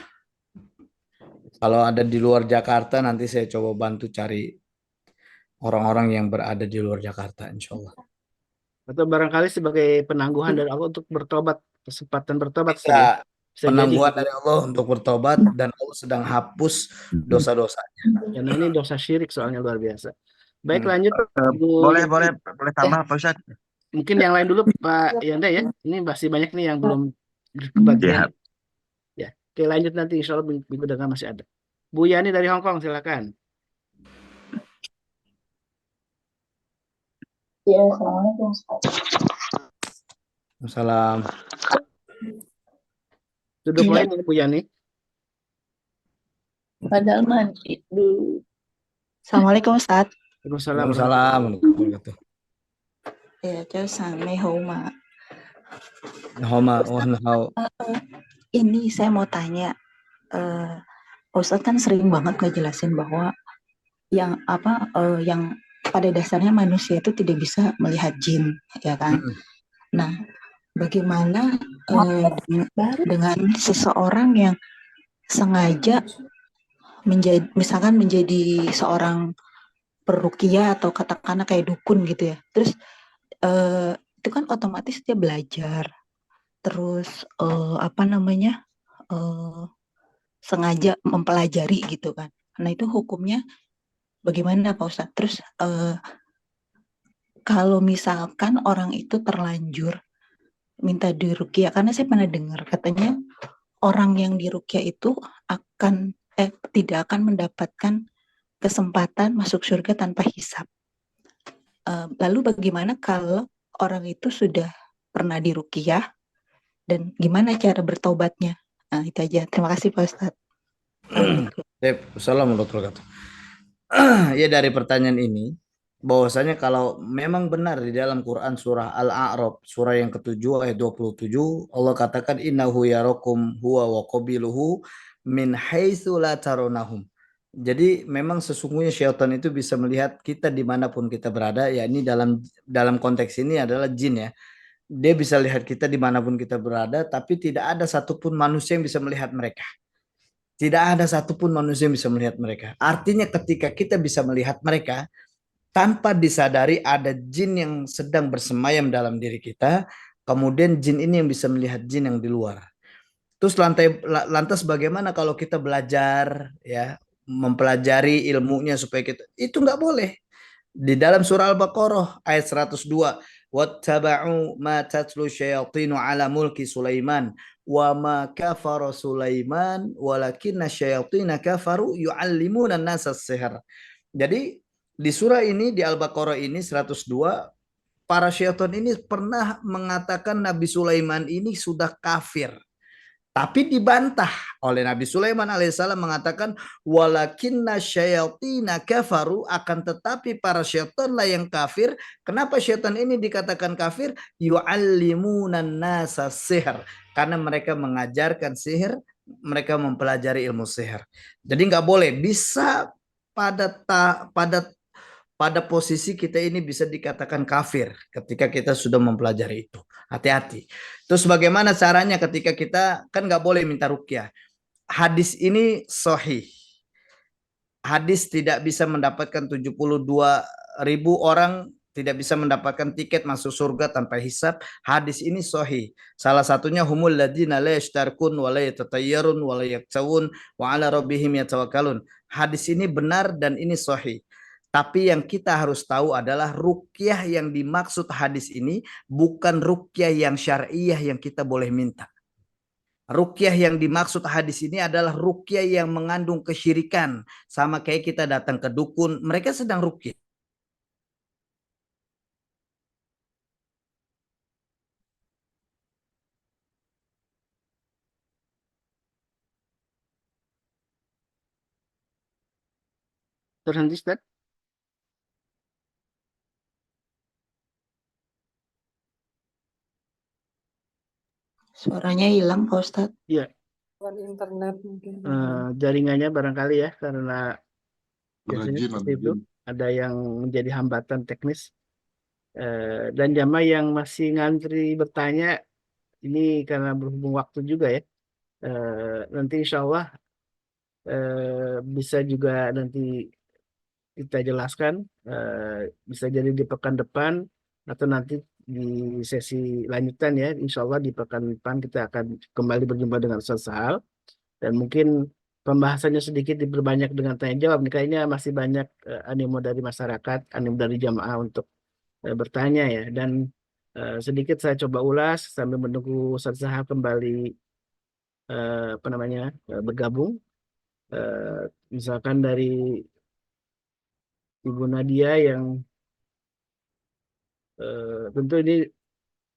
Kalau ada di luar Jakarta, nanti saya coba bantu cari orang-orang yang berada di luar Jakarta, insya Allah. Atau barangkali sebagai penangguhan dari Allah untuk bertobat, kesempatan bertobat. Bisa Bisa penangguhan jadi, dari Allah untuk bertobat, dan Allah sedang hapus dosa-dosanya. karena ini dosa syirik soalnya luar biasa. Baik, lanjut. Boleh tambah, Pak Ustadz. Mungkin yang lain dulu, Pak Yanda ya. Ini masih banyak nih yang belum kebagian. Ya, oke, lanjut nanti insya Allah minggu depan masih ada. Bu Yani dari Hong Kong, silakan. Ya, assalamualaikum. Salam. Sudah mulai nih Bu Yani. Padahal mandi dulu. Assalamualaikum Ustaz. Waalaikumsalam. Salam. Ya, cho sang Homa. Ini saya mau tanya, Ustaz kan sering banget ngejelasin bahwa yang pada dasarnya manusia itu tidak bisa melihat jin, ya kan? Nah, bagaimana dengan seseorang yang sengaja menjadi seorang peruqyah atau katakanlah kayak dukun gitu ya. Terus itu kan otomatis dia belajar. Terus sengaja mempelajari gitu kan. Nah, itu hukumnya bagaimana Pak Ustadz? Terus kalau misalkan orang itu terlanjur minta diruqyah, karena saya pernah dengar katanya orang yang diruqyah itu tidak akan mendapatkan kesempatan masuk surga tanpa hisab. Lalu bagaimana kalau orang itu sudah pernah diruqyah dan gimana cara bertobatnya? Nah, itu aja. Terima kasih Pak Ustadz. Assalamualaikum warahmatullahi wabarakatuh. Ya, dari pertanyaan ini bahwasanya kalau memang benar di dalam Quran surah Al-A'raf surah yang ke-7 ayat 27 Allah katakan innahu yarakum huwa wa qabiluhu min haitsu la taronahum. Jadi memang sesungguhnya syaitan itu bisa melihat kita dimanapun kita berada, ya ini dalam konteks ini adalah jin ya. Dia bisa lihat kita dimanapun kita berada, tapi tidak ada satupun manusia yang bisa melihat mereka. Tidak ada satupun manusia yang bisa melihat mereka. Artinya ketika kita bisa melihat mereka, tanpa disadari ada jin yang sedang bersemayam dalam diri kita, kemudian jin ini yang bisa melihat jin yang di luar. Terus lantas bagaimana kalau kita belajar ya, mempelajari ilmunya supaya kita itu nggak boleh. Di dalam surah Al-Baqarah ayat 102, wattaba'u ma tatlu syayatinu ala mulki Sulaiman wa ma kafara Sulaiman walakinna syayatina kafaru yu'allimuna nasa sihr. Jadi di surah ini di Al-Baqarah ini 102 para syaitan ini pernah mengatakan Nabi Sulaiman ini sudah kafir. Tapi dibantah oleh Nabi Sulaiman alaihissalam mengatakan walakinna syayatina kafaru, akan tetapi para syaitanlah yang kafir. Kenapa syaitan ini dikatakan kafir? Yu'allimunan nasa sihr, karena mereka mengajarkan sihir, mereka mempelajari ilmu sihir. Jadi nggak boleh bisa pada posisi kita ini bisa dikatakan kafir ketika kita sudah mempelajari itu. Hati-hati. Terus bagaimana caranya ketika kita kan nggak boleh minta ruqyah. Hadis ini sahih. Hadis tidak bisa mendapatkan 72.000 orang tidak bisa mendapatkan tiket masuk surga tanpa hisab. Hadis ini sahih. Salah satunya humul ladzina la yashtarkun wa la yatatayyarun wa la yaktawun wa ala rabbihim yatawakkalun. Hadis ini benar dan ini sahih. Tapi yang kita harus tahu adalah ruqyah yang dimaksud hadis ini bukan ruqyah yang syariah yang kita boleh minta. Ruqyah yang dimaksud hadis ini adalah ruqyah yang mengandung kesyirikan. Sama kayak kita datang ke dukun, mereka sedang ruqyah. Terhenti, Ustaz? Suaranya hilang, Pak Ustadz. Iya, internet mungkin. jaringannya barangkali ya, karena biasanya Ada seperti itu. jin. Ada yang menjadi hambatan teknis. Dan jamaah yang masih ngantri bertanya, ini karena berhubung waktu juga ya. Nanti insya Allah bisa juga nanti kita jelaskan, bisa jadi di pekan depan atau nanti di sesi lanjutan ya. Insya Allah di pekan depan kita akan kembali berjumpa dengan Ustaz Sahal, dan mungkin pembahasannya sedikit diperbanyak dengan tanya jawab. Ini kayaknya masih banyak animo dari masyarakat, animo dari jamaah untuk bertanya ya. Dan sedikit saya coba ulas sambil menunggu Ustaz Sahal kembali bergabung. Misalkan dari Ibu Nadia yang tentu ini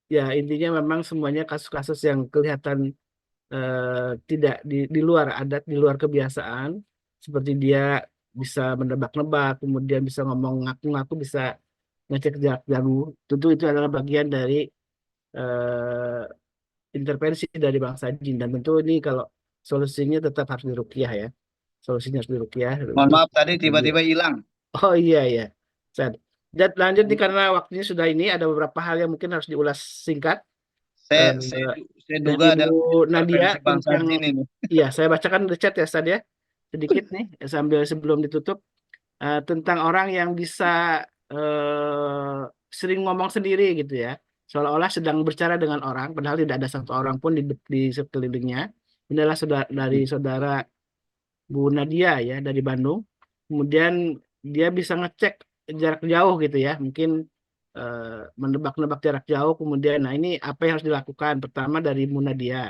ya intinya memang semuanya kasus-kasus yang kelihatan tidak di luar adat, di luar kebiasaan, seperti dia bisa menebak-nebak, kemudian bisa ngomong ngaku-ngaku, bisa ngecek jarak jauh. Tentu itu adalah bagian dari eh, intervensi dari bangsa jin, dan tentu ini kalau solusinya tetap harus diruqyah ya. Solusinya harus diruqyah. Mohon maaf tadi tiba-tiba hilang. Oh iya ya. Dan lanjut nih, karena waktunya sudah ini, ada beberapa hal yang mungkin harus diulas singkat. Saya Dari duga ada Ibu Nadia intervensi bangsa tentang, jin ini. iya saya bacakan di chat ya Ustaz ya, sedikit nih sambil sebelum ditutup, tentang orang yang bisa sering ngomong sendiri gitu ya, seolah-olah sedang berbicara dengan orang, padahal tidak ada satu orang pun di sekelilingnya. Ini adalah dari saudara Bu Nadia ya, dari Bandung. Kemudian dia bisa ngecek jarak jauh gitu ya, mungkin menebak-nebak jarak jauh. Kemudian, nah ini apa yang harus dilakukan? Pertama dari Bu Nadia.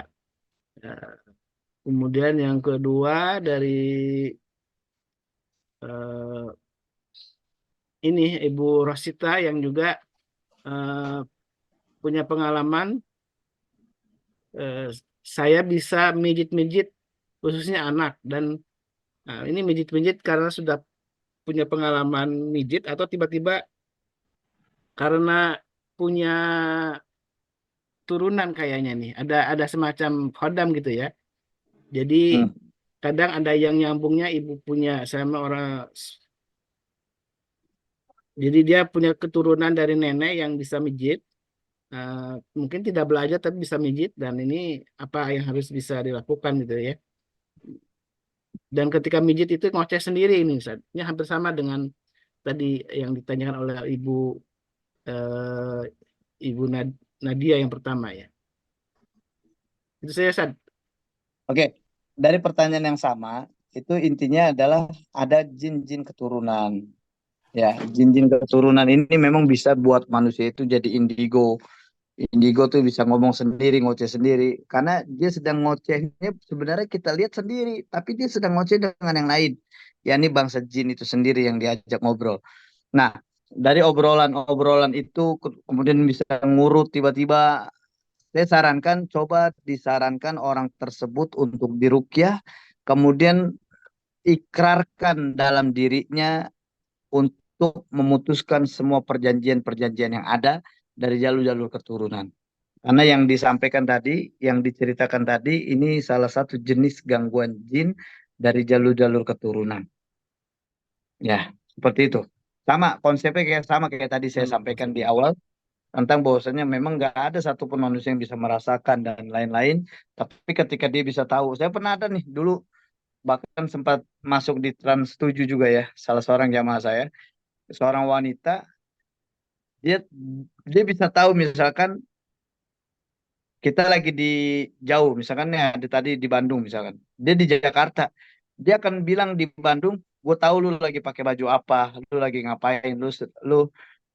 Kemudian yang kedua dari eh, ini Ibu Rosita yang juga eh, punya pengalaman, eh, saya bisa mijit-mijit khususnya anak, dan ini mijit-mijit karena sudah punya pengalaman mijit atau tiba-tiba karena punya turunan kayaknya nih, ada semacam khodam gitu ya. Jadi Hmm. kadang ada yang nyambungnya ibu punya sama orang, jadi dia punya keturunan dari nenek yang bisa mijit. Mungkin tidak belajar tapi bisa mijit, dan ini apa yang harus bisa dilakukan gitu ya. Dan ketika mijit itu ngoceh sendiri ini, Ustaz. Ini hampir sama dengan tadi yang ditanyakan oleh eh, Ibu Nadia yang pertama ya. Itu saya, Ustaz. Oke, dari pertanyaan yang sama, itu intinya adalah ada jin-jin keturunan. Ya, jin-jin keturunan ini memang bisa buat manusia itu jadi indigo. Indigo tuh bisa ngomong sendiri, ngoceh sendiri. Karena dia sedang ngocehnya sebenarnya kita lihat sendiri, tapi dia sedang ngoceh dengan yang lain. Ya, ini bangsa jin itu sendiri yang diajak ngobrol. Nah, dari obrolan-obrolan itu kemudian bisa ngurut tiba-tiba. Saya sarankan, coba disarankan orang tersebut untuk diruqyah, kemudian ikrarkan dalam dirinya untuk memutuskan semua perjanjian-perjanjian yang ada dari jalur-jalur keturunan. Karena yang disampaikan tadi, yang diceritakan tadi, ini salah satu jenis gangguan jin dari jalur-jalur keturunan. Ya, seperti itu. Sama, konsepnya sama kayak tadi saya sampaikan di awal, tentang bahwasanya memang nggak ada satupun manusia yang bisa merasakan dan lain-lain. Tapi ketika dia bisa tahu, saya pernah ada nih dulu, bahkan sempat masuk di Trans 7 juga ya, salah seorang jamaah saya, seorang wanita, dia dia bisa tahu misalkan kita lagi di jauh, misalkan ya tadi di Bandung misalkan, dia di Jakarta, dia akan bilang di Bandung, gue tahu lu lagi pakai baju apa, lu lagi ngapain, lu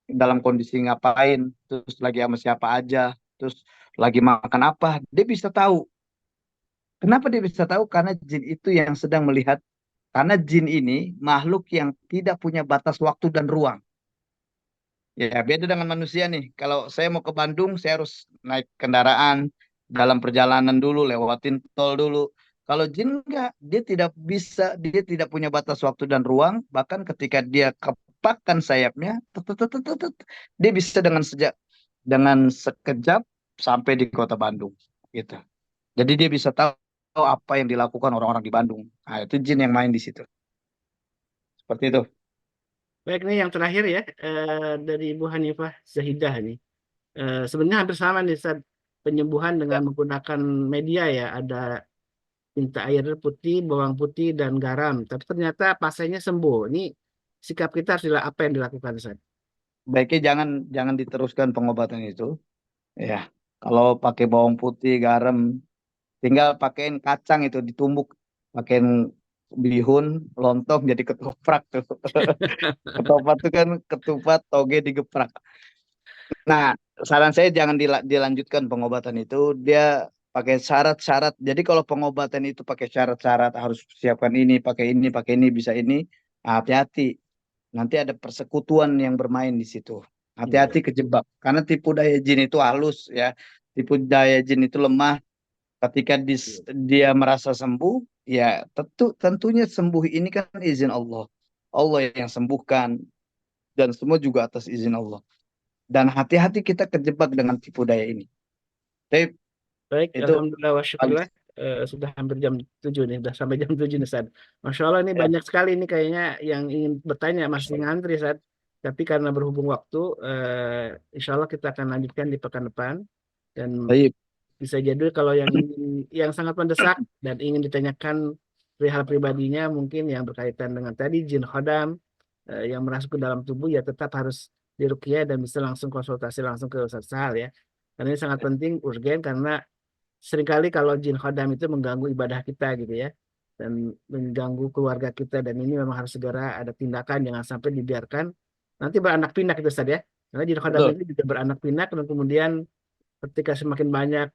dalam kondisi ngapain, terus lagi sama siapa aja, terus lagi makan apa, dia bisa tahu. Kenapa dia bisa tahu? Karena jin itu yang sedang melihat. Karena jin ini makhluk yang tidak punya batas waktu dan ruang. Ya, beda dengan manusia nih. Kalau saya mau ke Bandung, saya harus naik kendaraan, dalam perjalanan dulu, lewatin tol dulu. Kalau jin enggak, dia tidak bisa, dia tidak punya batas waktu dan ruang. Bahkan ketika dia kepakkan sayapnya, dia bisa dengan sekejap sampai di kota Bandung, gitu. Jadi dia bisa tahu apa yang dilakukan orang-orang di Bandung. Nah, itu jin yang main di situ. Seperti itu. Baik, nih yang terakhir ya, dari Ibu Hanifah Zahidah nih. Sebenarnya hampir sama nih, Ustaz. Penyembuhan dengan menggunakan media ya, ada minta air putih, bawang putih, dan garam. Tapi ternyata pasiennya sembuh. Ini sikap kita harus apa yang dilakukan, Ustaz? Baiknya jangan jangan diteruskan pengobatan itu. Ya, kalau pakai bawang putih, garam, tinggal pakein kacang itu ditumbuk, pakein bihun, lontong jadi ketoprak tuh. Ketoprak itu kan ketupat toge digeprak. Nah, saran saya jangan dilanjutkan pengobatan itu. Dia pakai syarat-syarat. Jadi kalau pengobatan itu pakai syarat-syarat, harus siapkan ini, pakai ini, bisa ini. Nah, hati-hati. Nanti ada persekutuan yang bermain di situ. Hati-hati kejebak. Karena tipu daya jin itu halus ya. Tipu daya jin itu lemah. Ketika dia merasa sembuh, ya tentunya sembuh ini kan izin Allah. Allah yang sembuhkan, dan semua juga atas izin Allah. Dan hati-hati kita kejebak dengan tipu daya ini. Tapi Baik, itu Alhamdulillah wa syukurillah. Sudah hampir jam 7 nih, sudah sampai jam 7 nih, Ustaz. Masya Allah, ini ya, banyak sekali ini kayaknya yang ingin bertanya, masih ngantri, Ustaz. Tapi karena berhubung waktu, insya Allah kita akan lanjutkan di pekan depan. Dan baik. bisa jadi kalau yang sangat mendesak dan ingin ditanyakan perihal pribadinya, mungkin yang berkaitan dengan tadi jin khodam, yang merasuk ke dalam tubuh, ya tetap harus diruqyah dan bisa langsung konsultasi langsung ke Ustaz Sahal ya. Karena ini sangat penting, urgen, karena seringkali kalau jin khodam itu mengganggu ibadah kita gitu ya, dan mengganggu keluarga kita, dan ini memang harus segera ada tindakan, jangan sampai dibiarkan nanti beranak pinak itu Ustaz ya. Karena jin khodam Betul. itu juga beranak pinak, dan kemudian ketika semakin banyak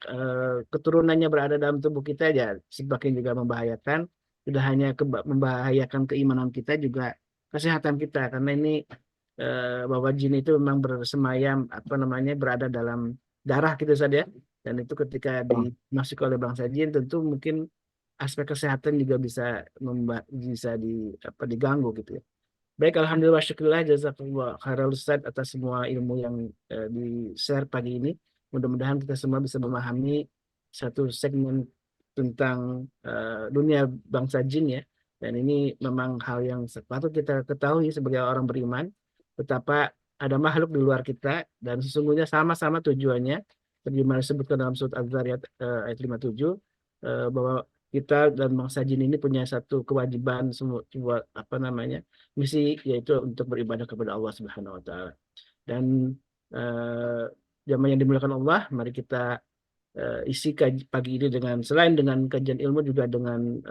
keturunannya berada dalam tubuh kita, ya semakin juga membahayakan. Tidak hanya membahayakan keimanan kita, juga kesehatan kita, karena ini bahwa jin itu memang bersemayam apa namanya berada dalam darah gitu saja, dan itu ketika dimasuki oleh bangsa jin, tentu mungkin aspek kesehatan juga bisa bisa diganggu gitu ya. Baik, alhamdulillah wa syukurillah jazakallah khairal Ustaz atas semua ilmu yang di-share pagi ini. Mudah-mudahan kita semua bisa memahami satu segmen tentang dunia bangsa jin ya. Dan ini memang hal yang patut kita ketahui sebagai orang beriman, betapa ada makhluk di luar kita dan sesungguhnya sama-sama tujuannya. Sebagaimana disebutkan dalam surat Az-Zariyat ayat 57 bahwa kita dan bangsa jin ini punya satu kewajiban semua apa namanya misi, yaitu untuk beribadah kepada Allah Subhanahu wa taala. Dan jamaah yang dimuliakan Allah, mari kita isi pagi ini dengan selain dengan kajian ilmu juga dengan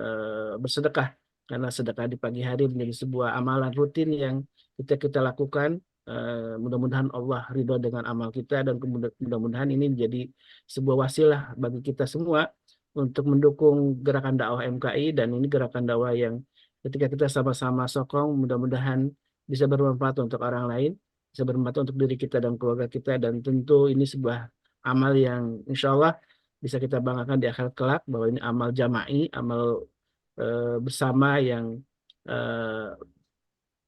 bersedekah, karena sedekah di pagi hari menjadi sebuah amalan rutin yang kita lakukan. Mudah-mudahan Allah ridho dengan amal kita dan mudah-mudahan ini menjadi sebuah wasilah bagi kita semua untuk mendukung gerakan dakwah MKI, dan ini gerakan dakwah yang ketika kita sama-sama sokong mudah-mudahan bisa bermanfaat untuk orang lain, bisa bermanfaat untuk diri kita dan keluarga kita, dan tentu ini sebuah amal yang insya Allah bisa kita banggakan di akhirat kelak, bahwa ini amal jama'i, amal bersama yang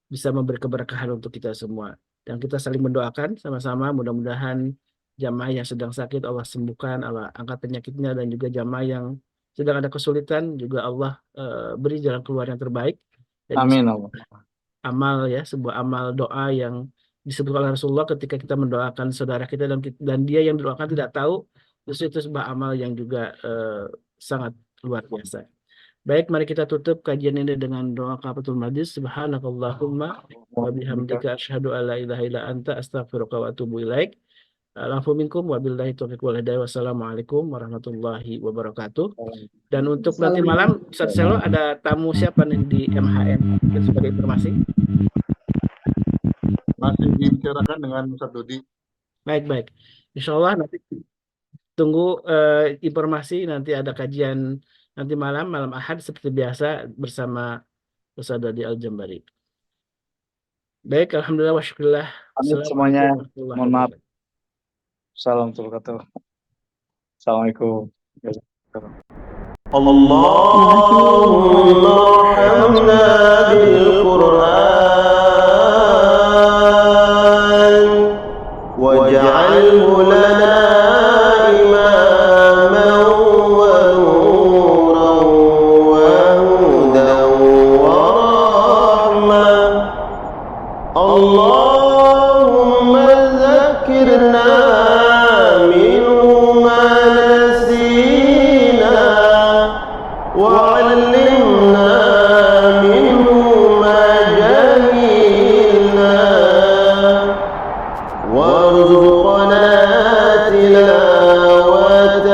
bisa memberi keberkahan untuk kita semua. Dan kita saling mendoakan sama-sama, mudah-mudahan jamaah yang sedang sakit Allah sembuhkan, Allah angkat penyakitnya, dan juga jamaah yang sedang ada kesulitan juga Allah beri jalan keluar yang terbaik. Dan Amin Allah. amal ya, sebuah amal doa yang disebut oleh Rasulullah ketika kita mendoakan saudara kita dan dia yang didoakan tidak tahu, justru itu sebuah amal yang juga sangat luar biasa. Baik, mari kita tutup kajian ini dengan doa kafaratul majlis. Subhanakallahumma wa bihamdika asyhadu an la ilaha illa anta astaghfiruka wa atubu ilaik. Alafu minkum wabillahi taufiq wal hidayah. Wassalamualaikum warahmatullahi wabarakatuh. Dan untuk nanti malam Ustaz Selo ada tamu siapa nih di MHM sebagai informasi? Masih dibicarakan dengan Ustaz Dodi. Baik. Insya Allah nanti tunggu informasi, nanti ada kajian nanti malam Ahad seperti biasa bersama Ustaz Dodi Al-Jambari. Baik, alhamdulillah wa syukurillah. Amin semuanya. Mohon maaf. Assalamualaikum warahmatullahi wabarakatuh. Assalamualaikum. Allahumma arhamna bil Qur'an waj'alhu lana imaman wa nuran wa hudan wa rahmah. Allahumma zakkirna minhu ma nasina وعلمنا منه ما جهلنا وارزقنا تلاوته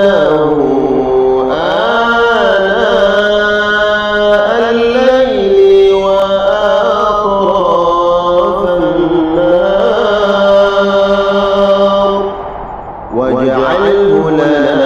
آناء الليل وأطراف النهار واجعله لنا